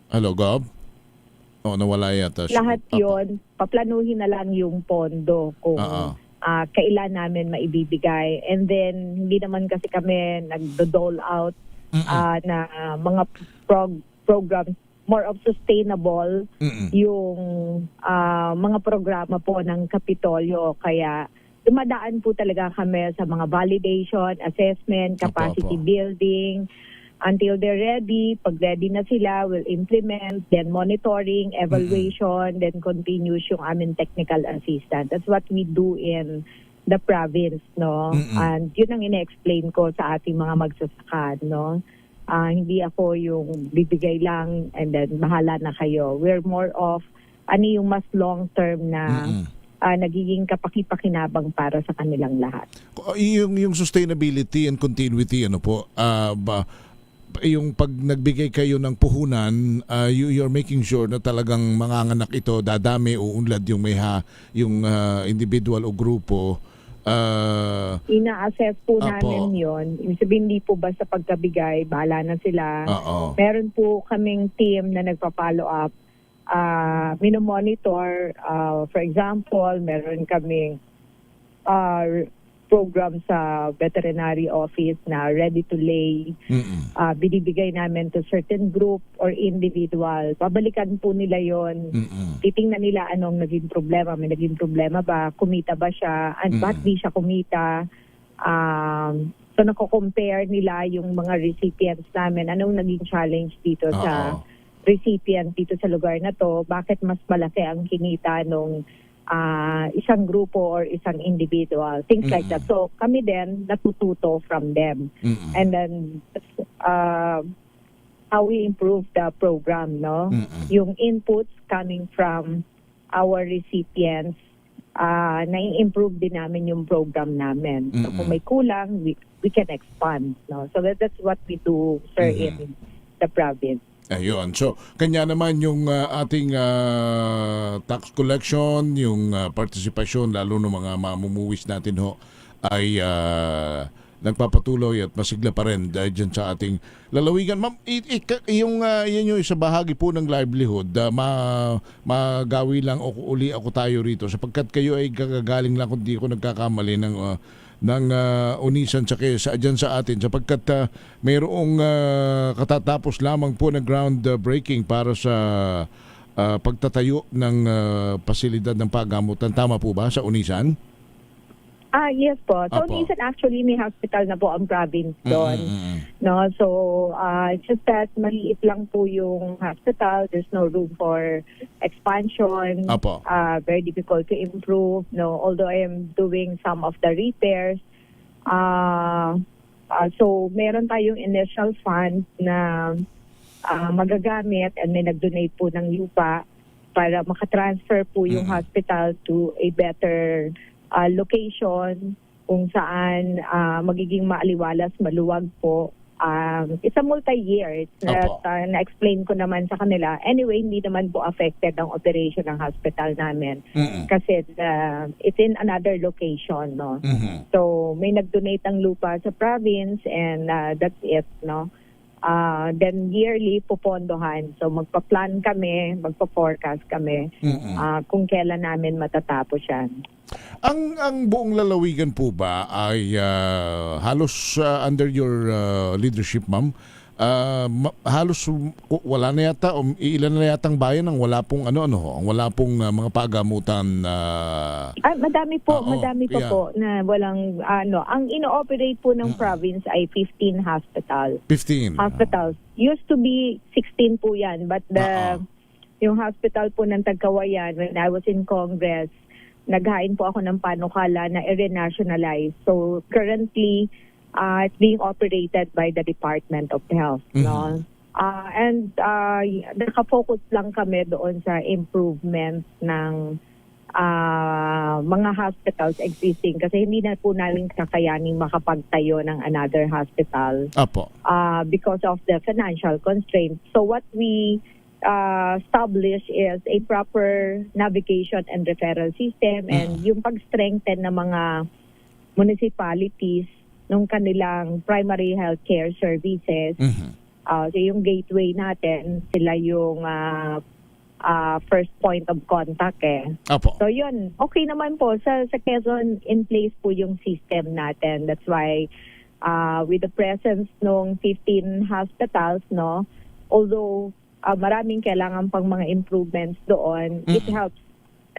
Hello, Gob? Nawala yata. Lahat yun, paplanuhin na lang yung pondo kung kailan namin maibibigay. And then, hindi naman kasi kami nag-dole out na mga programs, more of sustainable yung mga programa po ng Kapitolyo. Kaya dumadaan po talaga kami sa mga validation, assessment, capacity building, until they're ready. Pag ready na sila, we'll implement, then monitoring, evaluation, then continues yung aming technical assistance. That's what we do in the province, no? And yun ang ina-explain ko sa ating mga magsasaka, no? Hindi ako yung bibigay lang and then bahala na kayo. We're more of yung mas long-term na nagiging kapaki-pakinabang para sa kanilang lahat. Yung sustainability and continuity, yung pag nagbigay kayo ng puhunan, you're making sure na talagang manganganak ito, dadami, uunlad yung individual o grupo. Ina-assess po namin yun. Ibig sabihin, hindi po basta pagkabigay, bahala na sila. Meron po kaming team na nagpa-follow up, minomonitor. For example, meron kaming program sa veterinary office na ready to lay. Binibigay namin to certain group or individual. Babalikan po nila yon. Titingnan nila anong naging problema. May naging problema ba? Kumita ba siya? At ba't di siya kumita? So nako-compare nila yung mga recipients namin. Anong naging challenge dito sa recipient dito sa lugar na to? Bakit mas malaki ang kinita nung isang grupo or isang individual, things like that. So kami din natututo from them. And then how we improve the program, no? Yung inputs coming from our recipients, na-improve din namin yung program namin. So kung may kulang, we can expand, no? So that's what we do, sir, in the province. Ayun. So, kanya naman yung ating tax collection, yung participation, lalo ng mga mamumuwis natin ho, ay nagpapatuloy at masigla pa rin dahil dyan sa ating lalawigan. Ma'am, yan yung isa bahagi po ng livelihood. Magawi lang uli ako tayo rito sapagkat kayo ay gagaling lang kung di ko nagkakamali ng Unisan sa dyan sa atin sapagkat mayroong katatapos lamang po na groundbreaking para sa pagtatayo ng pasilidad ng paggamutan. Tama po ba sa Unisan? Yes po. So Unisan actually may hospital na po ang province doon. No, so just that maliit lang po yung hospital. There's no room for expansion. Very difficult to improve. No, although I am doing some of the repairs. So meron tayong initial fund na magagamit and may nag-donate po ng lupa para makatransfer po yung hospital to a better location kung saan magiging maaliwalas, maluwag po. It's a multi-year. Na-explain ko naman sa kanila. Anyway, hindi naman po affected ang operation ng hospital namin kasi it's in another location. No? So, may nag-donate ang lupa sa province and that's it. No? Then yearly pupondohan. So magpa-plan kami, magpa-forecast kami kung kailan namin matatapos yan. Ang buong lalawigan po ba ay halos under your leadership, ma'am? Halos wala na yata o ilan na yatang bayan ang wala pong wala pong mga pagamutan. Madami po po na walang ang ino-operate po ng province ay 15 hospitals. 15 hospitals. Used to be 16 po yan, but yung hospital po ng Tagkawayan, when I was in Congress, naghain po ako ng panukala na i-renationalize. So currently it's being operated by the Department of Health. No? And nakafocus lang kami doon sa improvement ng mga hospitals existing kasi hindi na po namin kakayaning makapagtayo ng another hospital because of the financial constraints. So what we establish is a proper navigation and referral system and yung pag-strengthen ng mga municipalities ng kanilang primary healthcare services. So yung gateway natin, sila yung first point of contact So yun, okay naman po. Sa Quezon, in place po yung system natin. That's why with the presence ng 15 hospitals, no, although maraming kailangan pang mga improvements doon, it helps.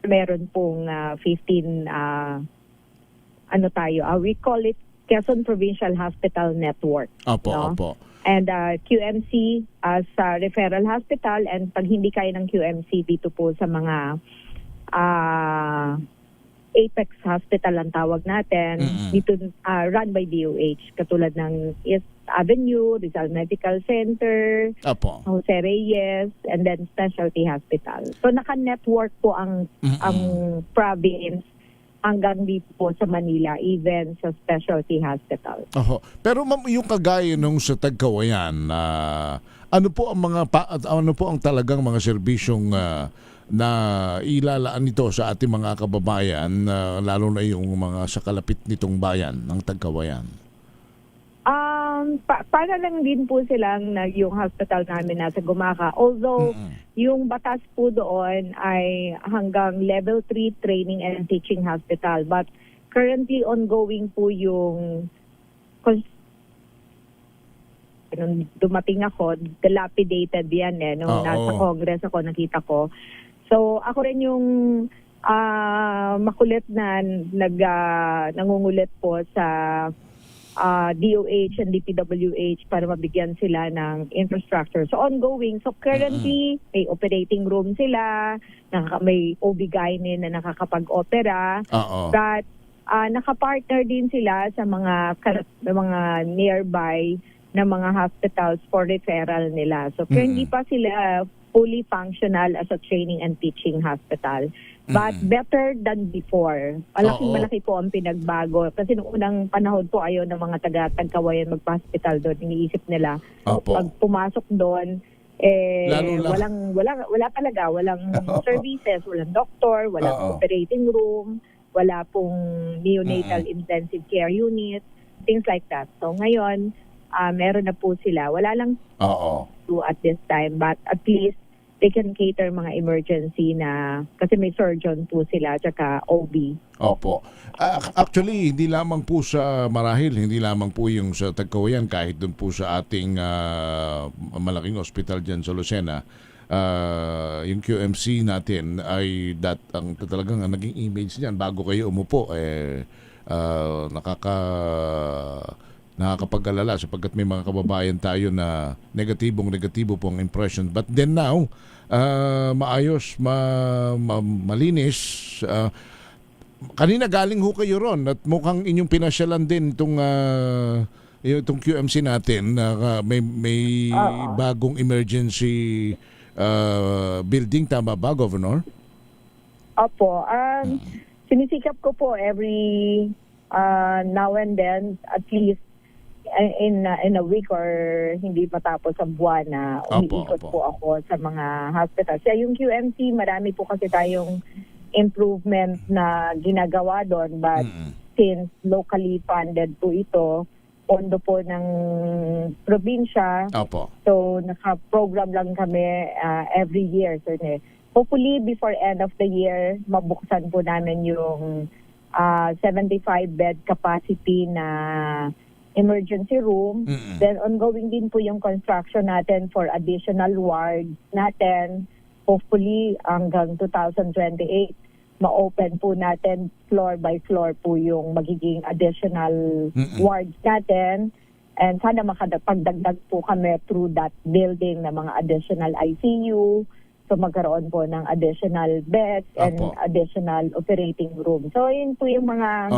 Meron pong 15, we call it Quezon Provincial Hospital Network. And QMC as referral hospital, and pag hindi kaya ng QMC dito po sa mga Apex Hospital ang tawag natin, dito run by DOH, katulad ng East Avenue, Rizal Medical Center, Jose Reyes, and then Specialty Hospital. So naka-network po ang province hanggang dito po sa Manila, even sa specialty hospital. Pero ma'am, yung kagaya nung sa Tagkawayan, ano po ang talagang mga serbisyong na ilalaan nito sa ating mga kababayan, lalo na yung mga sa kalapit nitong bayan ng Tagkawayan? Para lang din po silang yung hospital namin nasa Gumaca. Although yung batas po doon ay hanggang level 3 training and teaching hospital. But currently ongoing po yung nung dumating ako, dilapidated yan nung nasa Congress ako, nakita ko. So ako rin yung makulit na nangungulit po sa DOH and DPWH para mabigyan sila ng infrastructure. So ongoing. So currently, may operating room sila, may OB-GYN na nakakapag-opera. But nakapartner din sila sa mga nearby na mga hospitals for referral nila. So hindi pa sila fully functional as a training and teaching hospital. But better than before. Malaki po ang pinagbago. Kasi noong unang panahon po ayaw ng mga taga-Tagkawayan magpa-hospital doon. Iniisip nila, pag pumasok doon, wala talaga. Walang services, walang doctor, walang operating room, wala pong neonatal intensive care unit, things like that. So ngayon, meron na po sila. Wala lang to at this time, but at least they can cater mga emergency na kasi may surgeon po sila tsaka OB. Opo. Actually, hindi lamang po sa hindi lamang po yung sa Tagkawayan, kahit doon po sa ating malaking hospital dyan sa Lucena, yung QMC natin ay talagang naging image niyan bago kayo umupo nakakapag-alala sapagkat may mga kababayan tayo na negatibo po ang impression. But then now, maayos, malinis. Kanina galing ho kayo ron at mukhang inyong pinasyalan din itong QMC natin na may bagong emergency building. Tama ba, Governor? Opo. Sinisikap ko po every now and then, at least in a week or hindi matapos ang buwan na umiikot po ako sa mga hospitals. Kaya yung QMC, marami po kasi tayong improvement na ginagawa doon, but since locally funded po ito, pondo po ng probinsya, so naka-program lang kami every year. So, hopefully before end of the year, mabuksan po namin yung 75-bed capacity na emergency room. Then ongoing din po yung construction natin for additional wards natin. Hopefully hanggang 2028, ma-open po natin floor by floor po yung magiging additional wards natin. And sana makapagdagdag po kami through that building na mga additional ICU. So magkaroon po ng additional beds and additional operating room. So yun po yung mga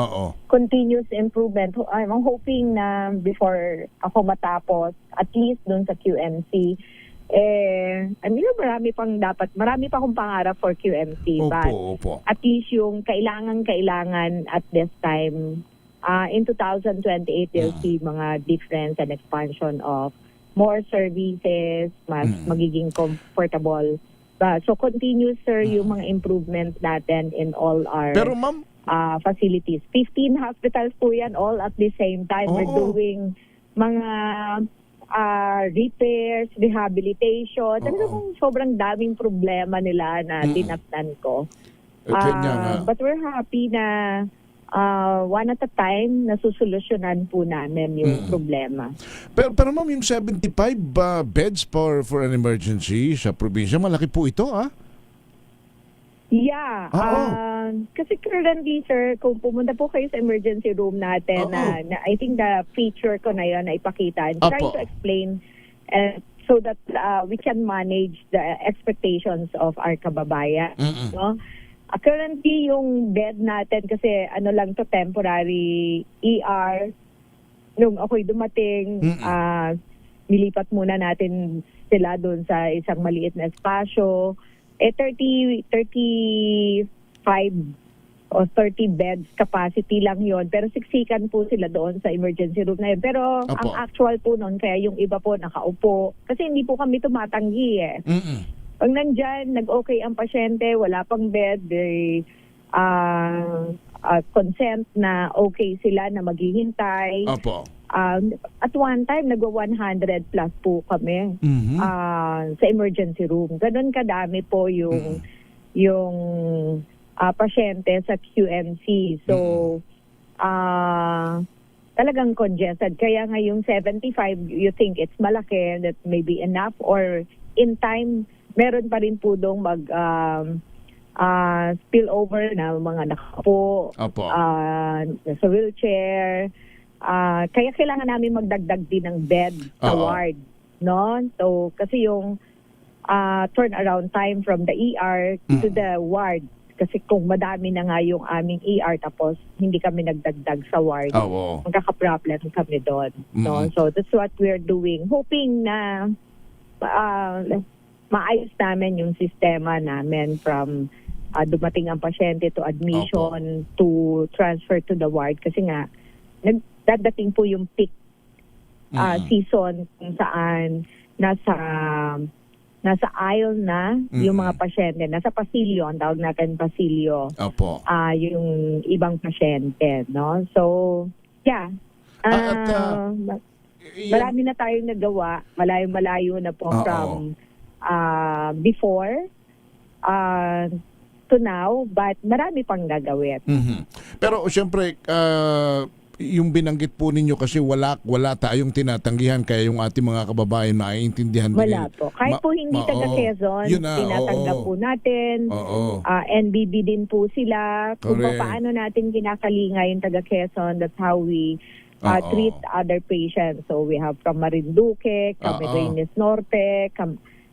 continuous improvement. I'm hoping na before ako matapos, at least dun sa QMC, marami pa akong pangarap for QMC. But at least yung kailangan at this time, in 2028, you'll see mga difference and expansion of more services, mas magiging comfortable. So continuous, sir, yung mga improvements natin in all our facilities. 15 hospitals po yan, all at the same time. We're doing mga repairs, rehabilitation. Talagang sobrang daming problema nila na tinatnan ko. But we're happy na one at a time, nasusolusyonan po namin yung problema. Pero ma'am, yung 75 beds for an emergency sa probinsya, malaki po ito, Yeah. Kasi currently, sir, kung pumunta po kayo sa emergency room natin, na I think the feature ko na yun na ipakita. And trying to explain so that we can manage the expectations of our kababayan. No? Currently, yung bed natin, kasi lang to temporary ER, nung ako'y dumating, nilipat muna natin sila doon sa isang maliit na espasyo. 35 o 30 beds capacity lang yon, pero siksikan po sila doon sa emergency room na yun. Pero ang actual po noon, kaya yung iba po nakaupo, kasi hindi po kami tumatanggi Pag nandyan, nag-okay ang pasyente, wala pang bed, consent na okay sila na maghihintay. At one time, nag-100 plus po kami sa emergency room. Ganon kadami po yung pasyente sa QMC. So, talagang congested. Kaya nga yung 75, you think it's malaki, that may be enough, or in time, meron pa rin po doong spillover na mga nakapo, sa wheelchair. Kaya kailangan namin magdagdag din ng bed sa ward. No? So, kasi yung turnaround time from the ER to the ward, kasi kung madami na nga yung aming ER tapos hindi kami nagdagdag sa ward, magkaka-problem kami doon. No? So that's what we're doing. Hoping na maayos namin yung sistema namin from dumating ang pasyente to admission to transfer to the ward. Kasi nga, nagdadating po yung peak season kung saan nasa aisle na yung mga pasyente, nasa pasilyo, ang tawag natin pasilyo, yung ibang pasyente, no? So, yeah. Marami na tayong nagawa, malayo-malayo na po from before to now, but marami pang gagawin. Pero, siyempre, yung binanggit po ninyo kasi wala tayong tinatanggihan, kaya yung ating mga kababayan naiintindihan din. Wala po. Kahit po hindi taga Quezon, tinatanggap po natin. NBB din po sila. Kung paano natin kinakalinga yung taga Quezon, that's how we treat other patients. So we have from Marinduque, Camarines Norte,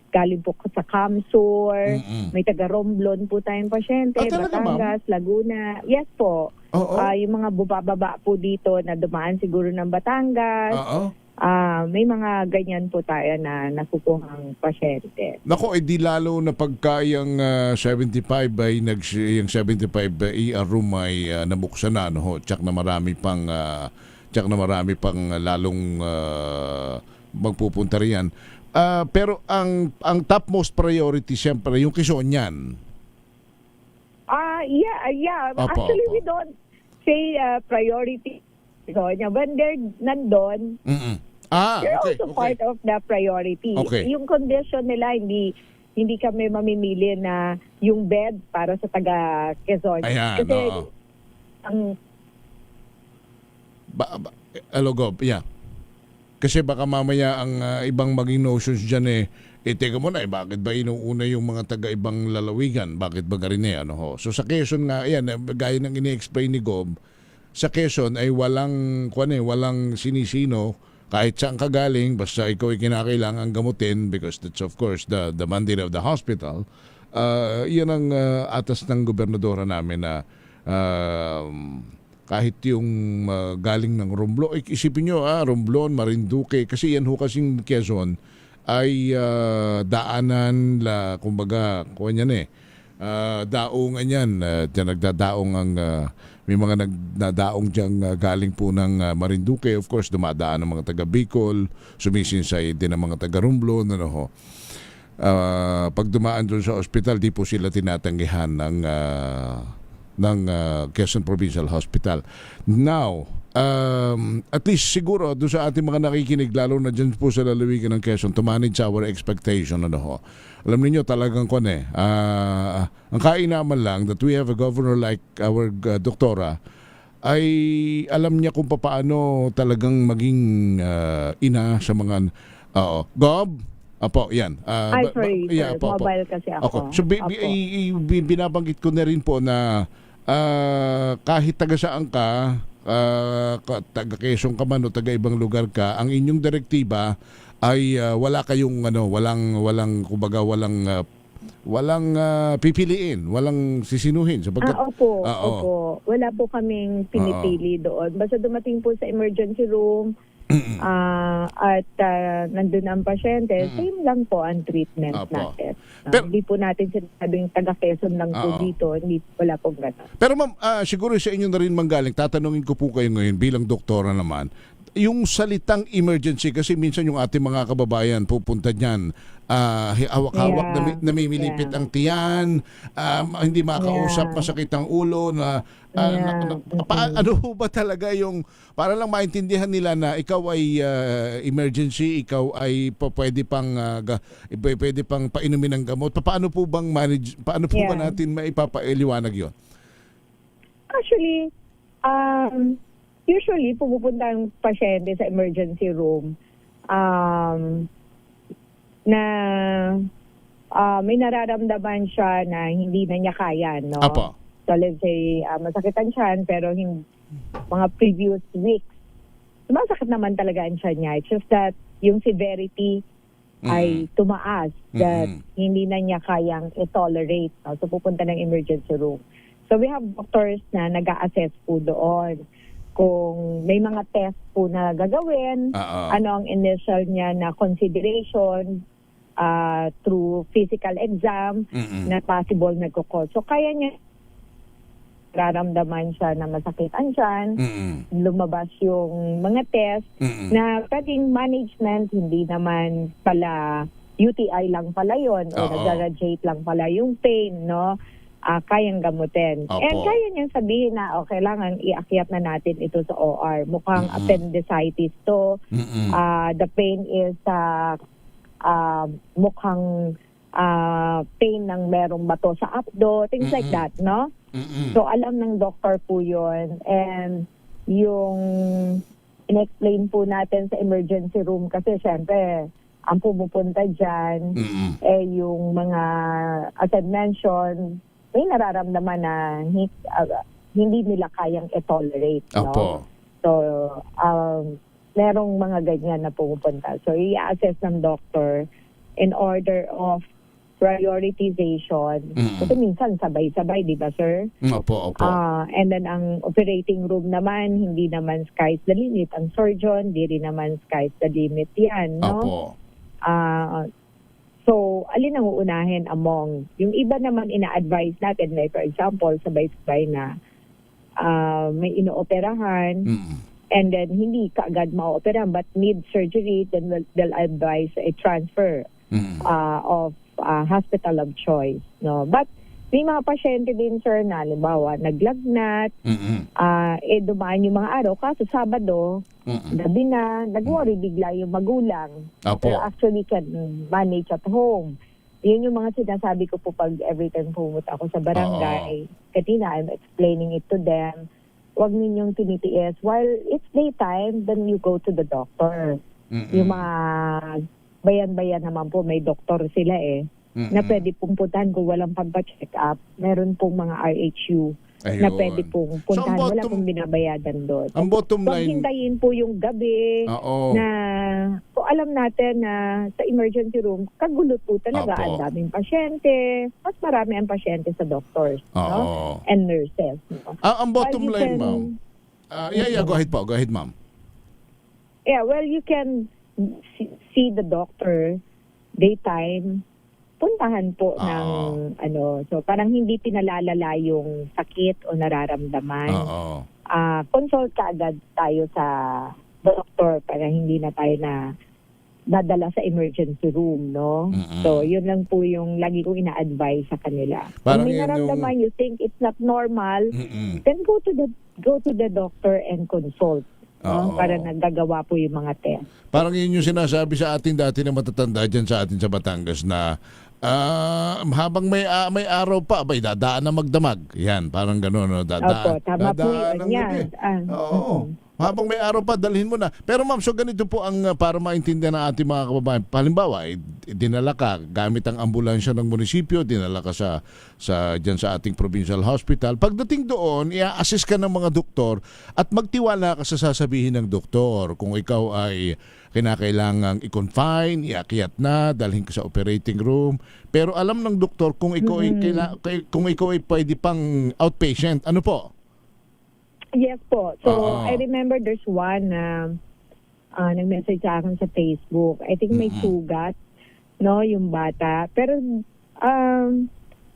galing po sa Camsur, may taga Romblon po tayong pasyente, Batangas, Laguna. Yes po. Yung mga bubababa po dito na dumaan siguro ng Batangas. May mga ganyan po tayo na nakukuhang pasyente. Nako, di lalo na pagka yung 75 ay yung 75 ER room ay nabuksan na, no? Tsak na marami pang lalong magpupunta riyan. Pero ang topmost priority siyempre yung Quezon yan. Yeah. Actually, we don't say priority. When they're nandun, they're also part of the priority. Yung condition nila, hindi kami mamimili na yung bed para sa taga Quezon. Kasi kasi baka mamaya ang ibang maging notions dyan teka muna, bakit ba inuuna yung mga taga-ibang lalawigan? Bakit ba garin So sa Quezon nga, gaya ng ini-explain ni Gob, sa Quezon ay walang sinisino, kahit saan ka galing, basta ikaw ay kinakailangan gamutin, because that's of course the mandate of the hospital. Yan ang atas ng gobernadora namin na kahit yung galing ng Romblon, isipin nyo, Romblon, Marinduque, kasi yan ho kasing Quezon ay daanan, kumbaga, daongan yan. Nagdadaong may mga nagdadaong dyan galing po ng Marinduque. Of course, dumadaan ng mga taga Bicol, sumisinsay din ng mga taga Romblon. Pag dumaan doon sa ospital, di po sila tinatanggihan ng Quezon Provincial Hospital. Now, at least siguro doon sa ating mga nakikinig, lalo na dyan po sa lalawigan ng Quezon, to manage our expectation. Alam niyo talagang ang kainaman lang that we have a governor like our doktora ay alam niya kung paano talagang maging ina sa mga Gob? Apo, yan. Sorry, mobile kasi ako. So, binabanggit ko na rin po na kahit taga saan ka, taga Quezon ka man o taga ibang lugar ka, ang inyong direktiba ay wala kayong kumbaga walang pipiliin, walang sisinuhin sapagkat opo. Wala po kaming pinipili doon. Basta dumating po sa emergency room at nandun ang pasyente, same lang po ang treatment natin. Hindi po natin sinasabing taga Quezon lang po dito, wala pong gano'n. Pero ma'am, siguro sa inyo na rin manggaling, tatanungin ko po kayo ngayon bilang doktora naman, yung salitang emergency, kasi minsan yung ating mga kababayan pupunta dyan, hawak-hawak, namimilipit ang tiyan, hindi makausap, masakit ang ulo, ano ba talaga yung, para lang maintindihan nila na ikaw ay emergency, ikaw ay pwede pang painumin ng gamot. Paano po bang ba natin maipapailiwanag yon? Actually, Usually, pumupunta ang pasyente sa emergency room na may nararamdaman siya na hindi na niya kaya, no? Apo. So, let's say, masakit ang tiyan, pero mga previous weeks, sumasakit naman talaga ang tiyan niya. It's just that yung severity ay tumaas, that hindi na niya kayang i-tolerate. No? So, pupunta ng emergency room. So, we have doctors na nag-a-assess po doon. Kung may mga test po na gagawin, ano ang initial niya na consideration through physical exam na possible nagkukos. So, kaya niya nararamdaman siya na masakit ang tiyan, lumabas yung mga test na pwedeng management, hindi naman pala UTI lang pala yun o nag-radiate lang pala yung pain, no? Kayang gamutin. Opo. And kaya niyang sabihin na kailangan iakyat na natin ito sa OR. Mukhang appendicitis to. The pain is mukhang pain ng merong bato sa abdo, things like that, no? So alam ng doctor po yun. And yung in-explain po natin sa emergency room kasi syempre ang pumupunta dyan yung mga, as I mentioned, may nararamdaman na hindi nila kayang i-tolerate. No? Opo. So, merong mga ganyan na pumupunta. So, i-assess ng doctor in order of prioritization. Kasi minsan sabay-sabay, di ba, sir? Opo. And then, ang operating room naman, hindi naman sky's the limit. Ang surgeon, di rin naman sky's the limit yan, no? Opo. So, alin ang uunahin among? Yung iba naman ina-advise natin, like for example, sabay-sabay na may inooperahan and then hindi kaagad ma-operahan but mid-surgery, then they'll advise a transfer of hospital of choice. No? But may mga pasyente din, sir, na halimbawa naglagnat, dumaan yung mga araw, kaso Sabado, gabi na, nag-worry bigla yung magulang. Opo. Pero actually can manage at home. Yun yung mga sinasabi ko po pag every time pumunta ako sa barangay. Katina, I'm explaining it to them. Huwag ninyong tinitiis. While it's daytime, then you go to the doctor. Yung mga bayan-bayan naman po, may doktor sila na pwede pong puntahan kung walang pagpa-check up. Meron pong mga RHU na pwede pong puntahan. Wala pong binabayadan doon. Ang bottom Huwag line... hintayin po yung gabi na kung alam natin na sa emergency room, kagulo po talaga. Ang daming pasyente. Mas marami ang pasyente sa doctors no? and nurses. No? Ang bottom line, ma'am. Go ahead po. Go ahead, ma'am. Yeah, well, you can see the doctor daytime, puntahan po ng so parang hindi pinalalala yung sakit o nararamdaman. Consult kaagad tayo sa doctor para hindi na tayo na dadala sa emergency room, no? So, yun lang po yung lagi kong ina-advise sa kanila. Parang kung may nararamdaman, you think it's not normal, then go to the doctor and consult. No? Para nagagawa po yung mga test. Parang yun yung sinasabi sa atin dati na matatanda dyan sa atin sa Batangas na habang may araw pa, abay, dadaan na magdamag. Yan, parang gano'n. No? Tama po yun. Yan. Habang may araw pa, dalhin mo na. Pero ma'am, so ganito po ang para maintindihan ng ating mga kababayan. Halimbawa, dinala ka gamit ang ambulansya ng munisipyo, dinala ka dyan sa ating provincial hospital. Pagdating doon, i-assess ka ng mga doktor at magtiwala ka sa sasabihin ng doktor. Kung ikaw ay kinakailangang i-confine, iakyat na, dalhin ka sa operating room. Pero alam ng doktor kung ikaw ay pwede pang outpatient. Ano po? Yes po. So, I remember there's one na nag-message sa akin sa Facebook. I think may sugat, no, yung bata. Pero,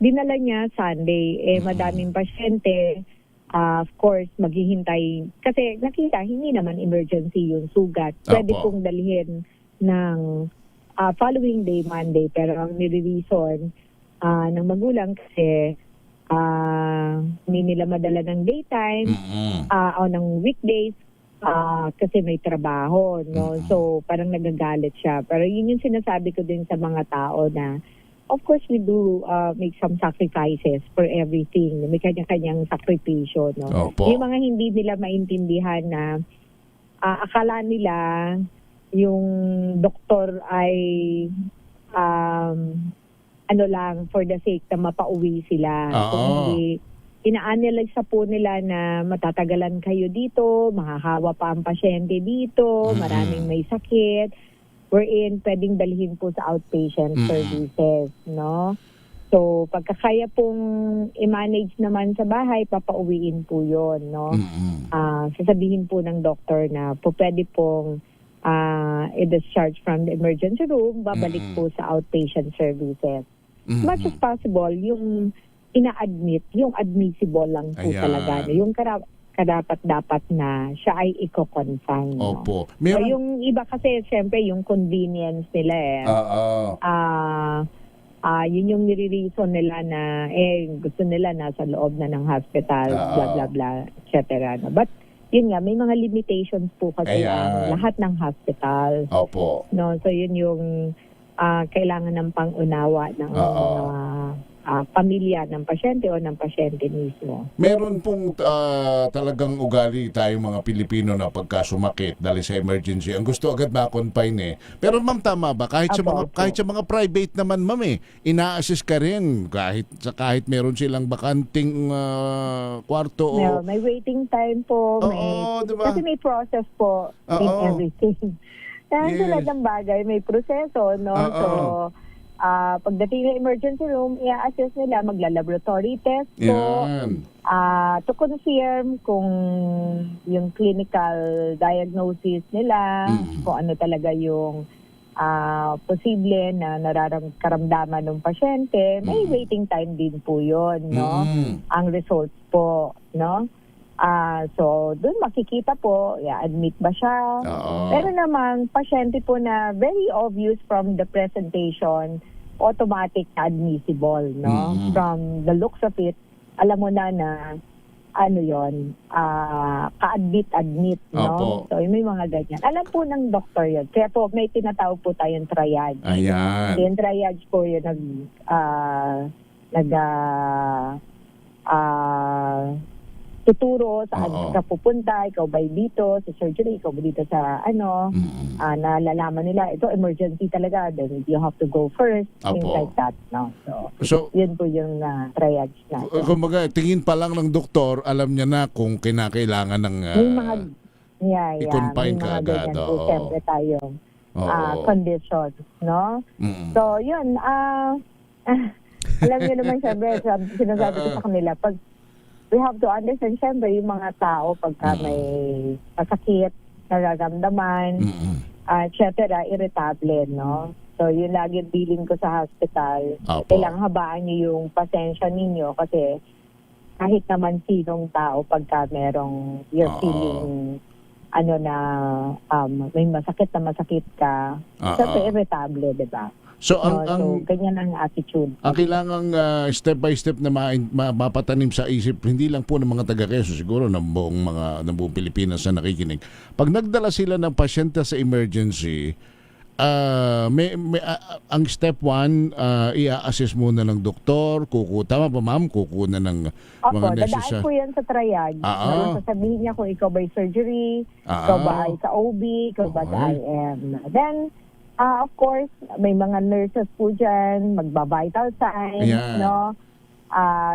dinala niya Sunday. Madaming pasyente. Of course, maghihintay. Kasi nakita, hindi naman emergency yung sugat. Pwede pong dalhin ng following day, Monday. Pero ang nire-reason ng magulang kasi hindi nila madala ng daytime o ng weekdays kasi may trabaho, no? So parang nagagalit siya. Pero yun yung sinasabi ko din sa mga tao na of course, we do make some sacrifices for everything. May kanya-kanyang sakripisyo, no? Opo. Yung mga hindi nila maintindihan na akala nila yung doktor ay ano lang, for the sake na mapauwi sila. Kung hindi, ina-analyze po nila na matatagalan kayo dito, mahahawa pa ang pasyente dito, maraming may sakit, wherein pwedeng dalhin po sa outpatient services, no? So, pagkakaya pong i-manage naman sa bahay, papauwiin po yun, no? Sasabihin po ng doktor na po pwede pong i-discharge from the emergency room, babalik po sa outpatient services. As much as possible, yung ina-admit, yung admissible lang po talaga. No? Yung karapat-dapat na siya ay i-confine. No? Opo. So, yung iba kasi, syempre, yung convenience nila yun yung nire-reason nila na gusto nila nasa loob na ng hospital, blah, blah, blah, etc. No? But, yun nga, may mga limitations po kasi ang lahat ng hospital. Opo. No? So, yun yung kailangan ng pang-unawa ng pamilya ng pasyente o ng pasyente mismo. Meron pong talagang ugali tayong mga Pilipino na pagka sumakit dahil sa emergency, ang gusto agad ma-confine Pero ma'am, tama ba? Kahit sa mga private naman, ma'am ina-assist ka rin kahit meron silang bakanting kwarto o... May waiting time po. Diba? Kasi may process po in everything. Tulad ng bagay, may proseso, no? So, pagdating ng emergency room, i-assess nila, magla-laboratory test po, to confirm kung yung clinical diagnosis nila, kung ano talaga yung posible na karamdaman ng pasyente, may waiting time din po yun, no? Ang results po, no? So, dun makikita po, admit ba siya? Pero naman, pasyente po na very obvious from the presentation, automatic na admissible, no? From the looks of it, alam mo na ano yon, ka-admit, no? So, may mga ganyan. Alam po ng doktor yun. Kaya po, may tinatawag po tayong triage. Ayan. Yung triage po yun, tuturo saan ka pupunta, ikaw ba dito sa surgery, ikaw ba dito sa nalalaman nila, ito emergency talaga, then you have to go first, things like that. No? So yun po yung triage natin. Kumbaga, tingin pa lang ng doktor, alam niya na kung kinakailangan ng i-confine ka agad. Siyempre tayong conditions, no? So yun, alam niyo naman siyempre, sinasabi ko sa kanila, pag we have to understand, syempre, yung mga tao pagka may masakit, nararamdaman, etc., irritable, no? So, yun lagi billing ko sa hospital. Kailangan habaan niyo yung pasensya ninyo kasi kahit naman sinong tao pagka merong you're feeling may masakit ka, syempre, irritable, diba? So, so ganyan ang attitude. Ang kailangang step by step na mapatanim sa isip, hindi lang po ng mga taga-Quezon, siguro ng buong Pilipinas na nakikinig. Pag nagdala sila ng pasyente sa emergency, ang step 1, i-assess muna ng doktor, tama ba ma'am? Kukuha ng mga necessary. Dadaan po yan sa triage. Sasabihin niya kung ikaw ba surgery, ikaw ba ay sa OB, ikaw ba sa IM. Then, of course, may mga nurses po dyan, magba-vital signs, no?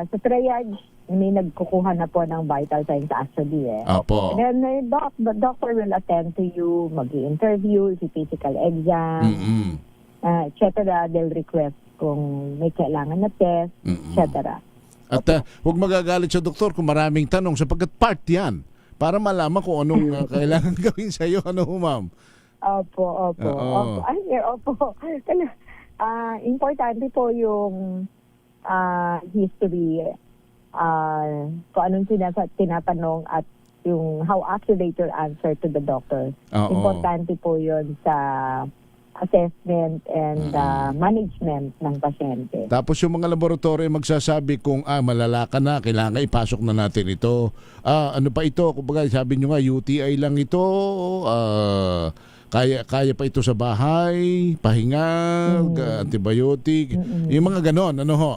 Sa triage, may nagkukuha na po ng vital signs actually, Opo. And then, the doctor will attend to you, mag-i-interview, si physical exam, etc. They'll request kung may kailangan na test, etc. At huwag magagalit sa doktor kung maraming tanong sapagkat part yan para malaman kung anong kailangan gawin sa iyo, ma'am? Opo. Importante po yung history, kung anong tinatanong at yung how accurate your answer to the doctor. Importante po yun sa assessment and management ng pasyente. Tapos yung mga laboratory magsasabi kung malala ka na, kailangan ipasok na natin ito. Ano pa ito? Kumbaga sabi nyo nga, UTI lang ito, kaya pa ito sa bahay, pahinga, antibiotic, yung mga ganon, ano ho?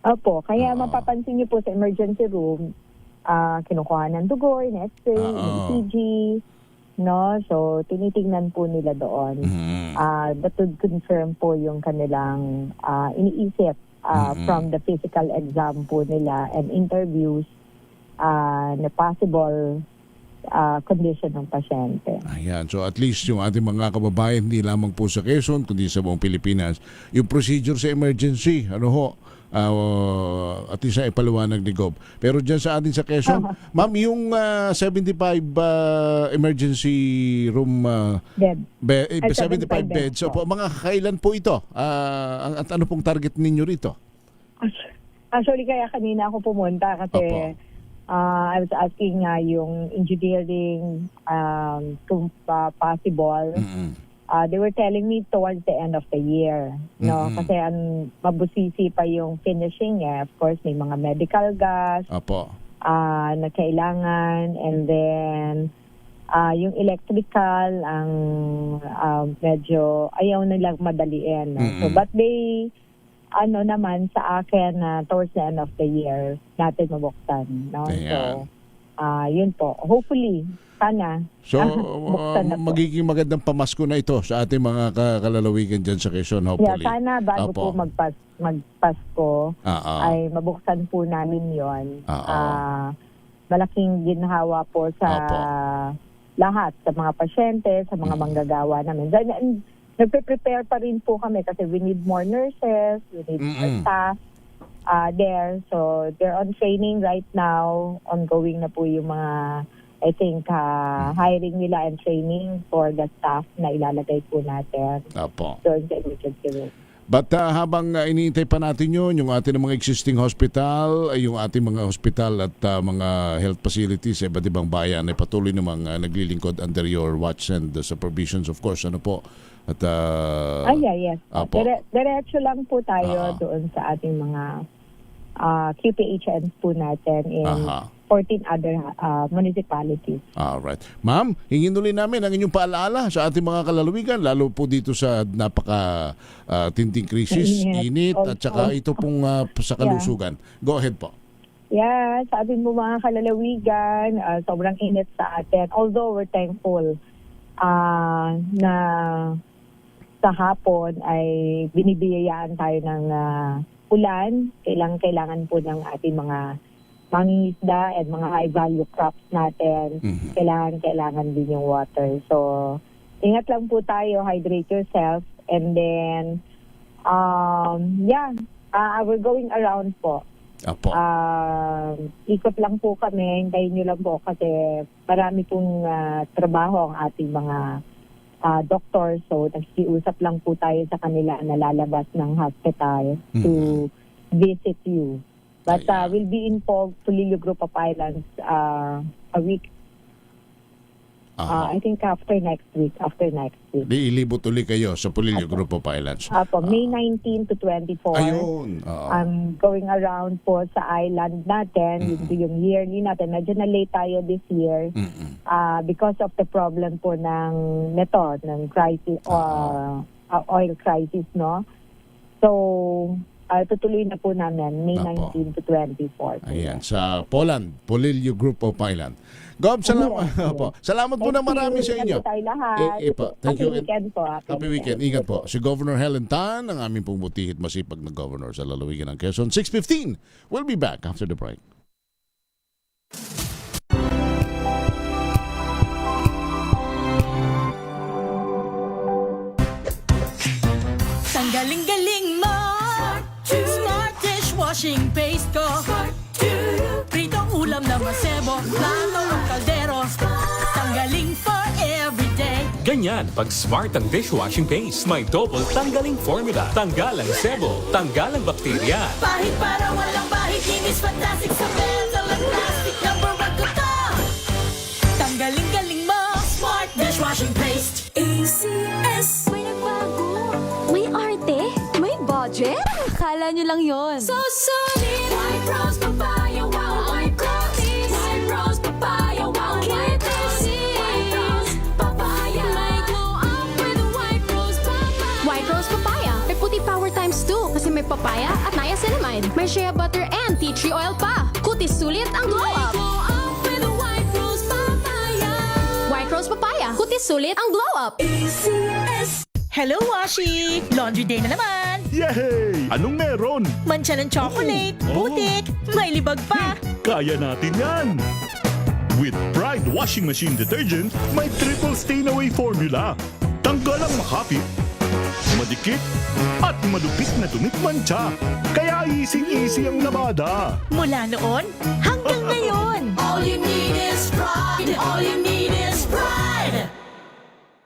Opo, kaya mapapansin niyo po sa emergency room, kinukuha ng dugo, in-x-ray, ECG, no? So, tinitingnan po nila doon. That would confirm po yung kanilang iniisip from the physical exam po nila and interviews na possible condition ng pasyente. Ayan. So at least yung ating mga kababayan, hindi lamang po sa Quezon, kundi sa buong Pilipinas, yung procedure sa emergency, ano ho, at least na ipaliwanag ni Gob. Pero dyan sa atin sa Quezon, ma'am, yung 75 emergency room bed. 75 beds. So po, mga kailan po ito? At ano pong target ninyo rito? Actually, kaya kanina ako pumunta kasi I was asking yung engineering kung possible. They were telling me towards the end of the year. No? Kasi mabusisi pa yung finishing. Of course, may mga medical gas na kailangan. And then, yung electrical, ang medyo ayaw nilang madaliin. No? So, but they... naman sa akin towards the end of the year natin mabuksan, no? So yun po, hopefully sana buksan na po. Magiging magandang pamasko na ito sa ating mga kalalawigan dyan sa Quezon, hopefully. Sana bago po magpasko ay mabuksan po namin yon. Malaking ginhawa po sa lahat, sa mga pasyente, sa mga manggagawa namin. Nagpe-prepare pa rin po kami kasi we need more nurses, we need more staff there. So, they're on training right now. Ongoing na po yung mga, I think, hiring nila and training for the staff na ilalagay po natin. Doon sa emergency room. But habang iniintay pa natin yun, yung ating mga existing hospital, yung ating mga hospital at mga health facilities sa iba't ibang bayan ay patuloy namang naglilingkod under your watch and supervisions, of course. Ano po? At, yes. Diretso lang po tayo doon sa ating mga QPHNs po natin in 14 other municipalities. Alright. Ma'am, hingin ulit namin ang inyong paalaala sa ating mga kalalawigan, lalo po dito sa napaka tinding krisis, init, at saka ito pong sa kalusugan. Go ahead po. Yeah, sa ating mga kalalawigan, sobrang init sa atin. Although we're thankful na sa hapon ay binibiyayaan tayo ng ulan. Kailangan po ng ating mga mangingisda at mga high-value crops natin. Kailangan din yung water. So, ingat lang po tayo, hydrate yourself. And then, we're going around po. Ikot lang po kami, hintayin nyo lang po kasi marami pong trabaho ang ating mga doctor. So, nagsiusap lang po tayo sa kanila na lalabas ng hospital to visit you. But we'll be in Pulilio Group of Islands a week. I think after next week. Ilibot ulit kayo sa Pulilio Group of Islands. May 19 to 24. Ayun. I'm going around po sa island natin, yung yearly natin. Medyo na-late tayo this year because of the problem po ng crisis, oil crisis, no? So, tutuloy na po namin May 19 to 24. Ayan, sa Poland, Pulilio Group of Island. Gob, salamat po na marami sa inyo. Thank you. Happy weekend po. Happy weekend. Ingat po. Si Governor Helen Tan, ang aming pong butihit masipag na governor sa lalawigan ng Quezon. 6:15. We'll be back after the break. Galing-galing mo, Smart dishwashing paste ko, pritong ulam na masebo, plato ng kaldero, tanggaling for everyday. Ganyan pag Smart ang dishwashing paste. May double tanggaling formula. Tanggal ang sebo, tanggal ang bakterya. Pahit para walang bahid, linis fantastic sa metal at plastic, number 1 ko to. Tanggaling-galing mo, Smart dishwashing paste. ACS. May nagbago. May arte. May budget. Akala nyo lang yon. So solid. White Rose Papaya. Wow, white coffee. White Rose Papaya. Wow, white coffee. White Rose Papaya. May May shea butter and tea tree oil pa. Kutis sulit ang glow up. White Rose Papaya. Kutis sulit ang glow up. Hello, Washi! Laundry day na naman! Yay! Anong meron? Mancha ng chocolate, putik, may libag pa! Kaya natin yan! With Pride Washing Machine Detergent, may triple stain-away formula. Tanggal ang makapit, madikit, at malupit na tumitmantsa. Kaya easy-easy ang labada. Mula noon hanggang ngayon! All you need is pride. All you need is pride.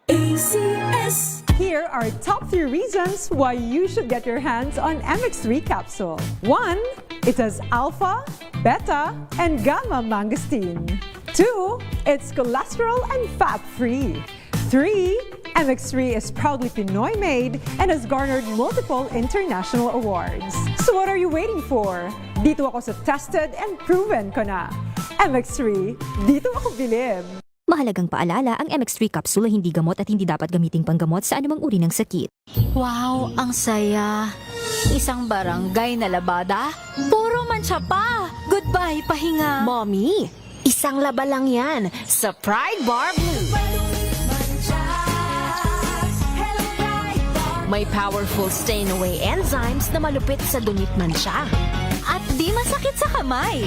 ACS. Here are top 3 reasons why you should get your hands on MX3 capsule. 1. It has alpha, beta, and gamma mangosteen. 2. It's cholesterol and fat-free. 3. MX3 is proudly Pinoy made and has garnered multiple international awards. So what are you waiting for? Dito ako sa tested and proven ko na. MX3, dito ako bilib. Mahalagang paalala, ang MX3 capsule ay hindi gamot at hindi dapat gamiting panggamot sa anumang uri ng sakit. Wow, ang saya. Isang barangay na labada, puro mancha pa. Goodbye, pahinga. Mommy, isang laba lang yan sa Pride Bar Blue. May powerful stain-away enzymes na malupit sa dunit mancha. At di masakit sa kamay.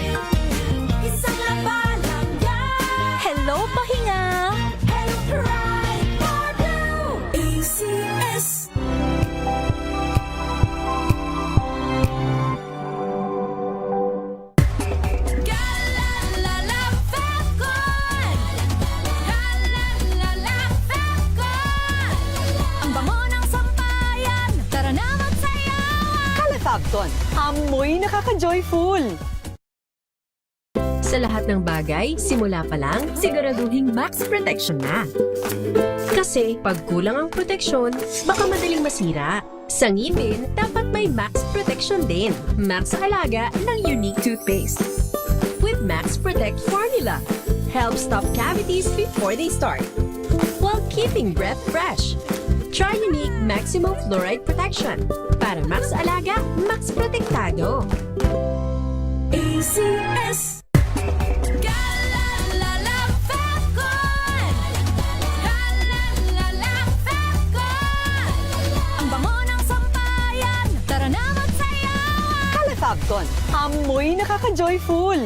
Isang laba lang yan. Hello, pahinga. Hello, Pride Bar Blue. ACS. Calefacton, amoy nakaka-joyful. Sa lahat ng bagay, simula pa lang, siguraduhing max protection na. Kasi pag kulang ang proteksyon, baka madaling masira. Sa ngipin, dapat may max protection din. Max Alaga ng Unique Toothpaste. With Max Protect Formula, helps stop cavities before they start, while keeping breath fresh. Try Unique Maximum Fluoride Protection. Para Max Alaga, Max Protektado. ACS. Calefacton, amoy nakaka-joyful.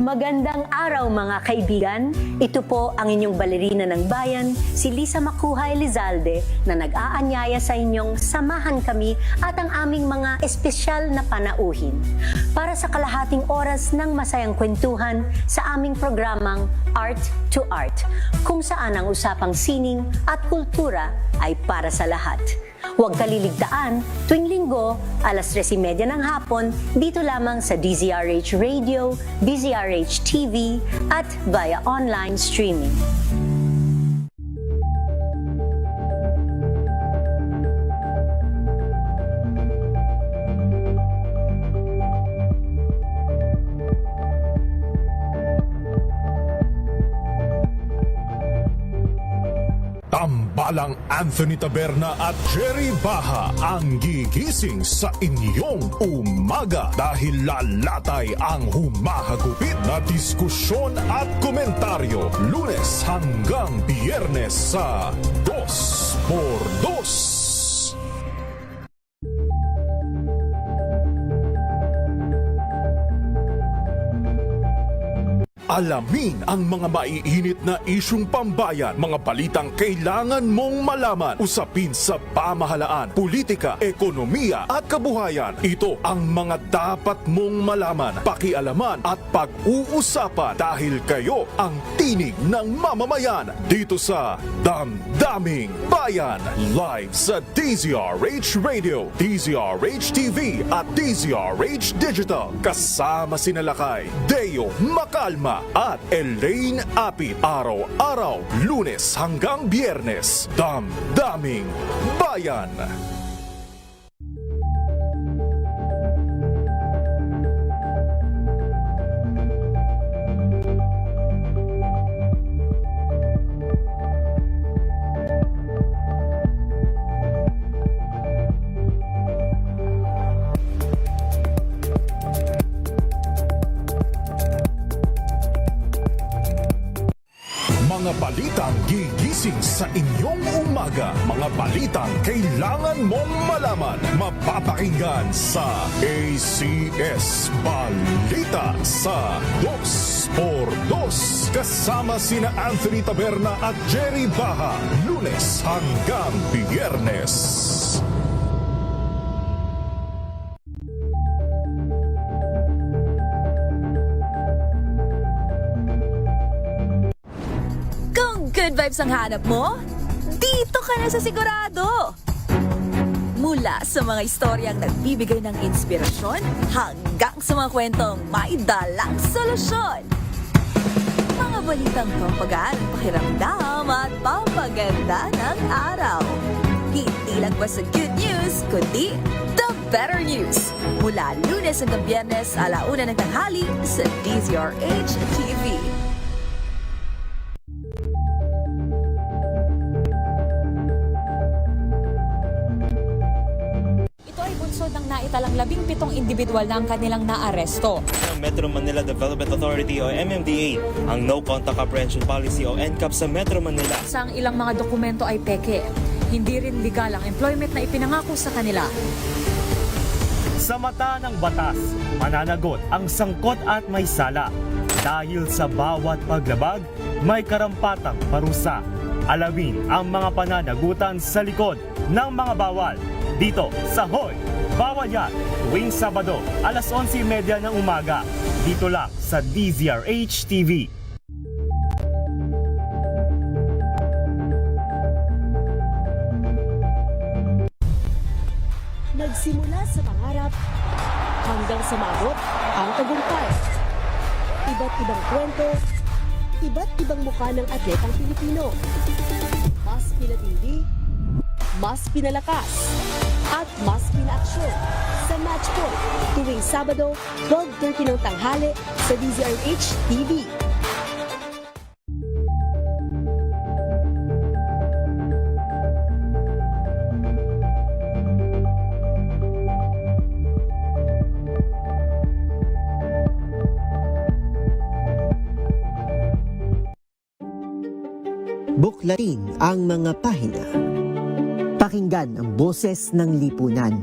Magandang araw mga kaibigan. Ito po ang inyong balerina ng bayan, si Lisa Makuha Elizalde, na nag-aanyaya sa inyong samahan kami at ang aming mga espesyal na panauhin para sa kalahating oras ng masayang kwentuhan sa aming programang Art to Art, kung saan ang usapang sining at kultura ay para sa lahat. Huwag kaliligtaan, tuwing linggo, alas 3:30 ng hapon, dito lamang sa DZRH Radio, DZRH TV, at via online streaming. Tambalang Anthony Taberna at Jerry Baha ang gigising sa inyong umaga dahil lalatay ang humahagupit na diskusyon at komentaryo Lunes hanggang Biyernes sa 2x2. Alamin ang mga maiinit na isyung pambayan, mga balitang kailangan mong malaman, usapin sa pamahalaan, politika, ekonomiya at kabuhayan. Ito ang mga dapat mong malaman, pakialaman at pag-uusapan dahil kayo ang tinig ng mamamayan dito sa Damdaming Bayan. Live sa DZRH Radio, DZRH TV at DZRH Digital. Kasama sina Lakay, Deo Macalma at Elaine Apit. Araw-araw, Lunes hanggang Biyernes. Damdaming Bayan. Mga balitang gigising sa inyong umaga. Mga balitang kailangan mong malaman. Mapapakinggan sa ACS Balita sa 2x2. Kasama sina Anthony Taberna at Jerry Baha. Lunes hanggang Biyernes. Kung good vibes ang hanap mo, dito ka na sa Sigurado! Mula sa mga istoryang nagbibigay ng inspirasyon hanggang sa mga kwentong may dalang solusyon. Mga balitang pampagaan ang pakiramdam at pampaganda ng araw. Hindi lang ba sa good news, kundi the better news. Mula Lunes hanggang Biyernes, 1:00 ng tanghali sa DZRH TV. Ng naitalang 17 individual na ang kanilang naaresto. Ng Metro Manila Development Authority o MMDA ang No Contact Apprehension Policy o NCAP sa Metro Manila. Sa ang ilang mga dokumento ay peke. Hindi rin legal ang employment na ipinangako sa kanila. Sa mata ng batas, mananagot ang sangkot at may sala. Dahil sa bawat paglabag, may karampatang parusa. Alamin ang mga pananagutan sa likod ng mga bawal. Dito sa Hoy! Bawal Yan! Tuwing Sabado, 11:30 ng umaga. Dito lang sa DZRH TV. Nagsimula sa pangarap hanggang sa maabot ang tagumpay. Iba't ibang kwento, iba't ibang mukha ng atletang Pilipino. Mas pinatindi, mas pinalakas, at mas pinaaksyon sa Match Point tuwing Sabado, 12:30 ng tanghali sa DZRH TV. Buklatin ang mga pahina. Pakinggan ang boses ng lipunan.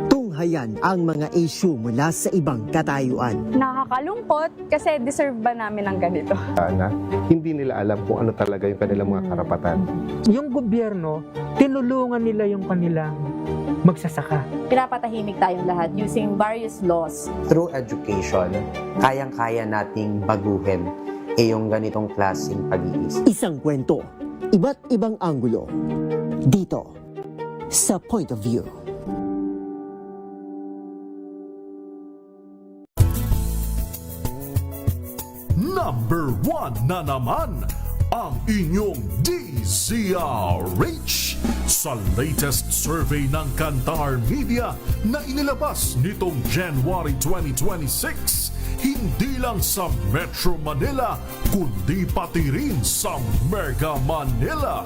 Tunghayan ang mga issue mula sa ibang katayuan. Nakakalungkot kasi deserve ba namin ng ganito? Na hindi nila alam kung ano talaga yung kanilang mga karapatan. Yung gobyerno, tinulungan nila yung kanilang magsasaka. Pinapatahimik tayong lahat using various laws. Through education, kayang-kaya nating baguhin yung ganitong klaseng pag-iisip. Isang kwento, iba't ibang anggulo. Dito, sa Point of View. Number 1 na naman ang inyong DZRH sa latest survey ng Kantar Media na inilabas nitong January 2026. Hindi lang sa Metro Manila, kundi pati rin sa Mega Manila.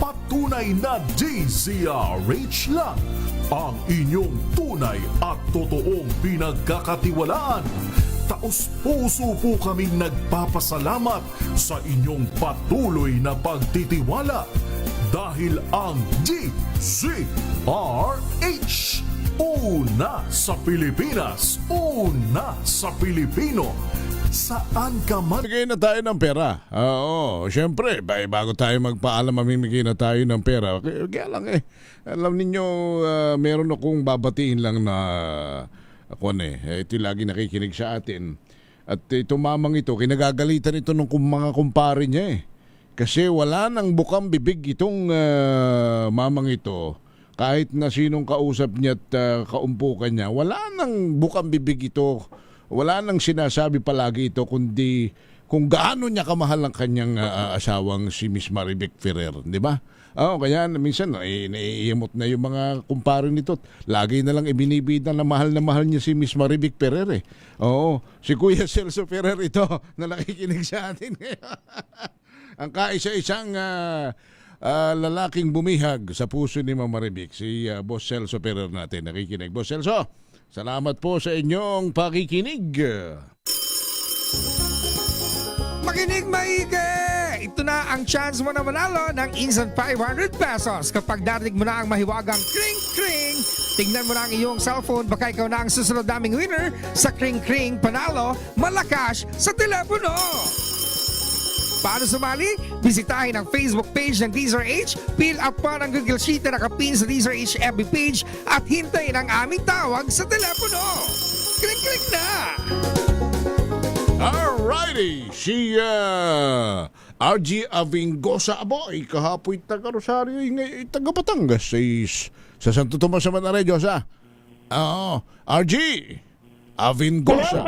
Patunay na DZRH lang ang inyong tunay at totoong pinagkakatiwalaan. Taos-puso po kaming nagpapasalamat sa inyong patuloy na pagtitiwala dahil ang DZRH una sa Pilipinas, una sa Pilipino. Saan ka man? Bigay na tayo ng pera. Oo, syempre, bago tayo magpaalam, mamimigay na tayo ng pera. Kaya lang alam ninyo, meron akong babatiin lang na ito lagi nakikinig sa atin. At ito mamang ito, kinagagalitan ito ng mga kumpare niya Kasi wala nang bukang bibig itong mamang ito. Kahit na sinong kausap niya at kaumpukan niya, wala nang bukang bibig ito. Wala nang sinasabi palagi ito kundi kung gaano niya kamahal ang kanyang asawang si Miss Marivic Ferrer, di ba? Kaya minsan naiimot na yung mga kumpare nito. Lagi na lang ibinibida na mahal niya si Miss Marivic Ferrer si Kuya Celso Ferrer ito na nakikinig sa atin ngayon. Ang kaisa-isang lalaking bumihag sa puso ni Ma'am Marivic, si Boss Celso Ferrer natin nakikinig. Boss Celso, salamat po sa inyong pakikinig. Makinig maigi! Ito na ang chance mo na manalo ng instant 500 pesos kapag darinig mo na ang mahiwagang kring kring. Tingnan mo na ang iyong cellphone, baka ikaw na ang susunod naming winner sa kring kring panalo malakas sa telepono. Paano sumali? Bisitahin ang Facebook page ng DZRH, fill up pa ng Google Sheet na nakapin sa DZRH FB page at hintayin ang aming tawag sa telepono. Kling-kling na! Alrighty, si RG Avingosa Aboy, kahapoy taga Rosario, taga Batangas, sa Santo Tomas sa Manarejo, sa RG Avingosa.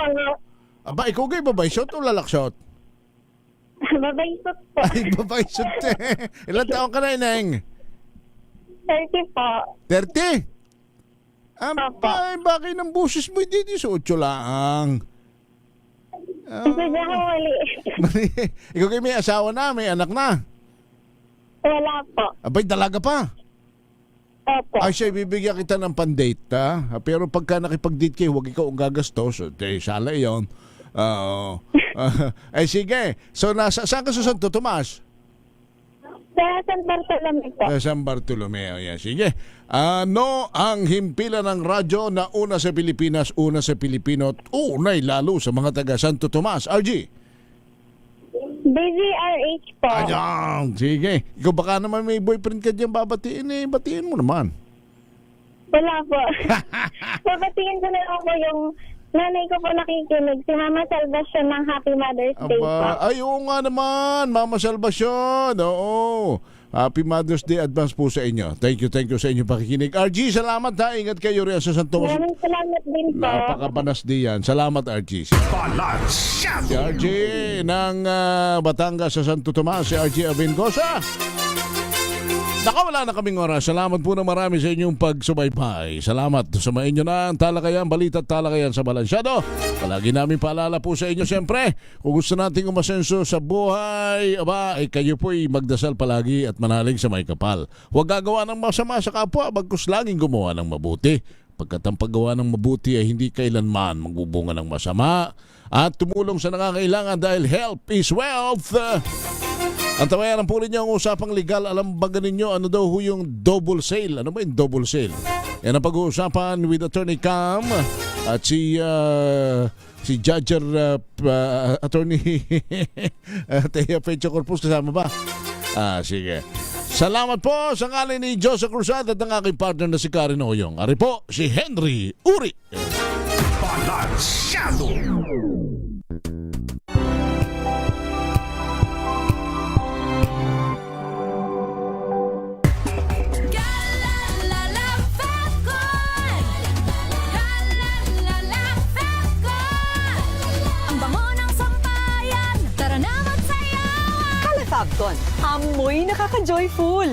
Aba, ikaw kayo babaysot o lalaksot? Babaysot po. Ay, babaysot eh. Ilan taon ka na, Ineng? 30 po. 30? Ay, bakit ng busis mo hindi 18 lang? Isa ako mali. Ikaw kayo may asawa na, may anak na? Wala po. Abay, dalaga pa? Opo. Ay, siya, bibigyan kita ng pan-date, ha? Pero pagka nakipag-date kayo, huwag ikaw ang gagastos. Sala yun. Ay, sige. So, saan ka sa Santo Tomas? Sa San Bartolome po. Sa San Bartolome. Yan, sige. Ano ang himpilan ng radyo na una sa Pilipinas, una sa Pilipino, at unay lalo sa mga taga Santo Tomas? RG? DZRH po. Ayan, sige. Ikaw baka naman may boyfriend ka dyan babatiin, batiin mo naman. Wala po. Babatiin ko na lang po yung nanay ko po nakikinig, si Mama Salvacion ng Happy Mother's Day po. Ay, oo nga naman, Mama Salvacion. Oo. Happy Mother's Day advance po sa inyo. Thank you sa inyo pakikinig. RG, salamat ha. Ingat kayo rin sa Santo Tomas. Maraming salamat din po. Napakabanas di yan. Salamat, RG. Si RG ng Batangas sa Santo Tomas, si RG Avingosa. Nakawala na kaming oras. Salamat po na marami sa inyong pagsubaybay. Salamat sa mga inyo na ang talakayan, balita at talakayan sa Balansyado. Palagi namin paalala po sa inyo siyempre, kung gusto nating umasenso sa buhay, kayo po'y magdasal palagi at manalig sa may kapal. Huwag gagawa ng masama sa kapwa, bagkus laging gumawa ng mabuti. Pagkat ang paggawa ng mabuti ay hindi kailanman magbubunga ng masama at tumulong sa nangangailangan dahil help is wealth. Ang tawayan po ninyo ang usapang legal. Alam ba ninyo ano daw yung double sale? Ano ba yung double sale? Yan ang pag-uusapan with Attorney Cam at si Judger Attorney Thea Pecho Corpus. Kasama ba? Sige. Salamat po sa ngalan ni Joseph Cruzado at ang aking partner na si Karen Oyong. Ari po, si Henry Uri. Balansyado. Fabcon, amoy nakaka-joyful.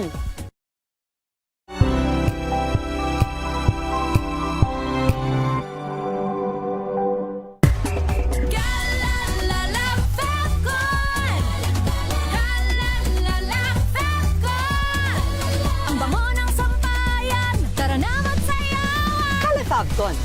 Ang bango ng sampayan, tara na magsayawan. Fabcon,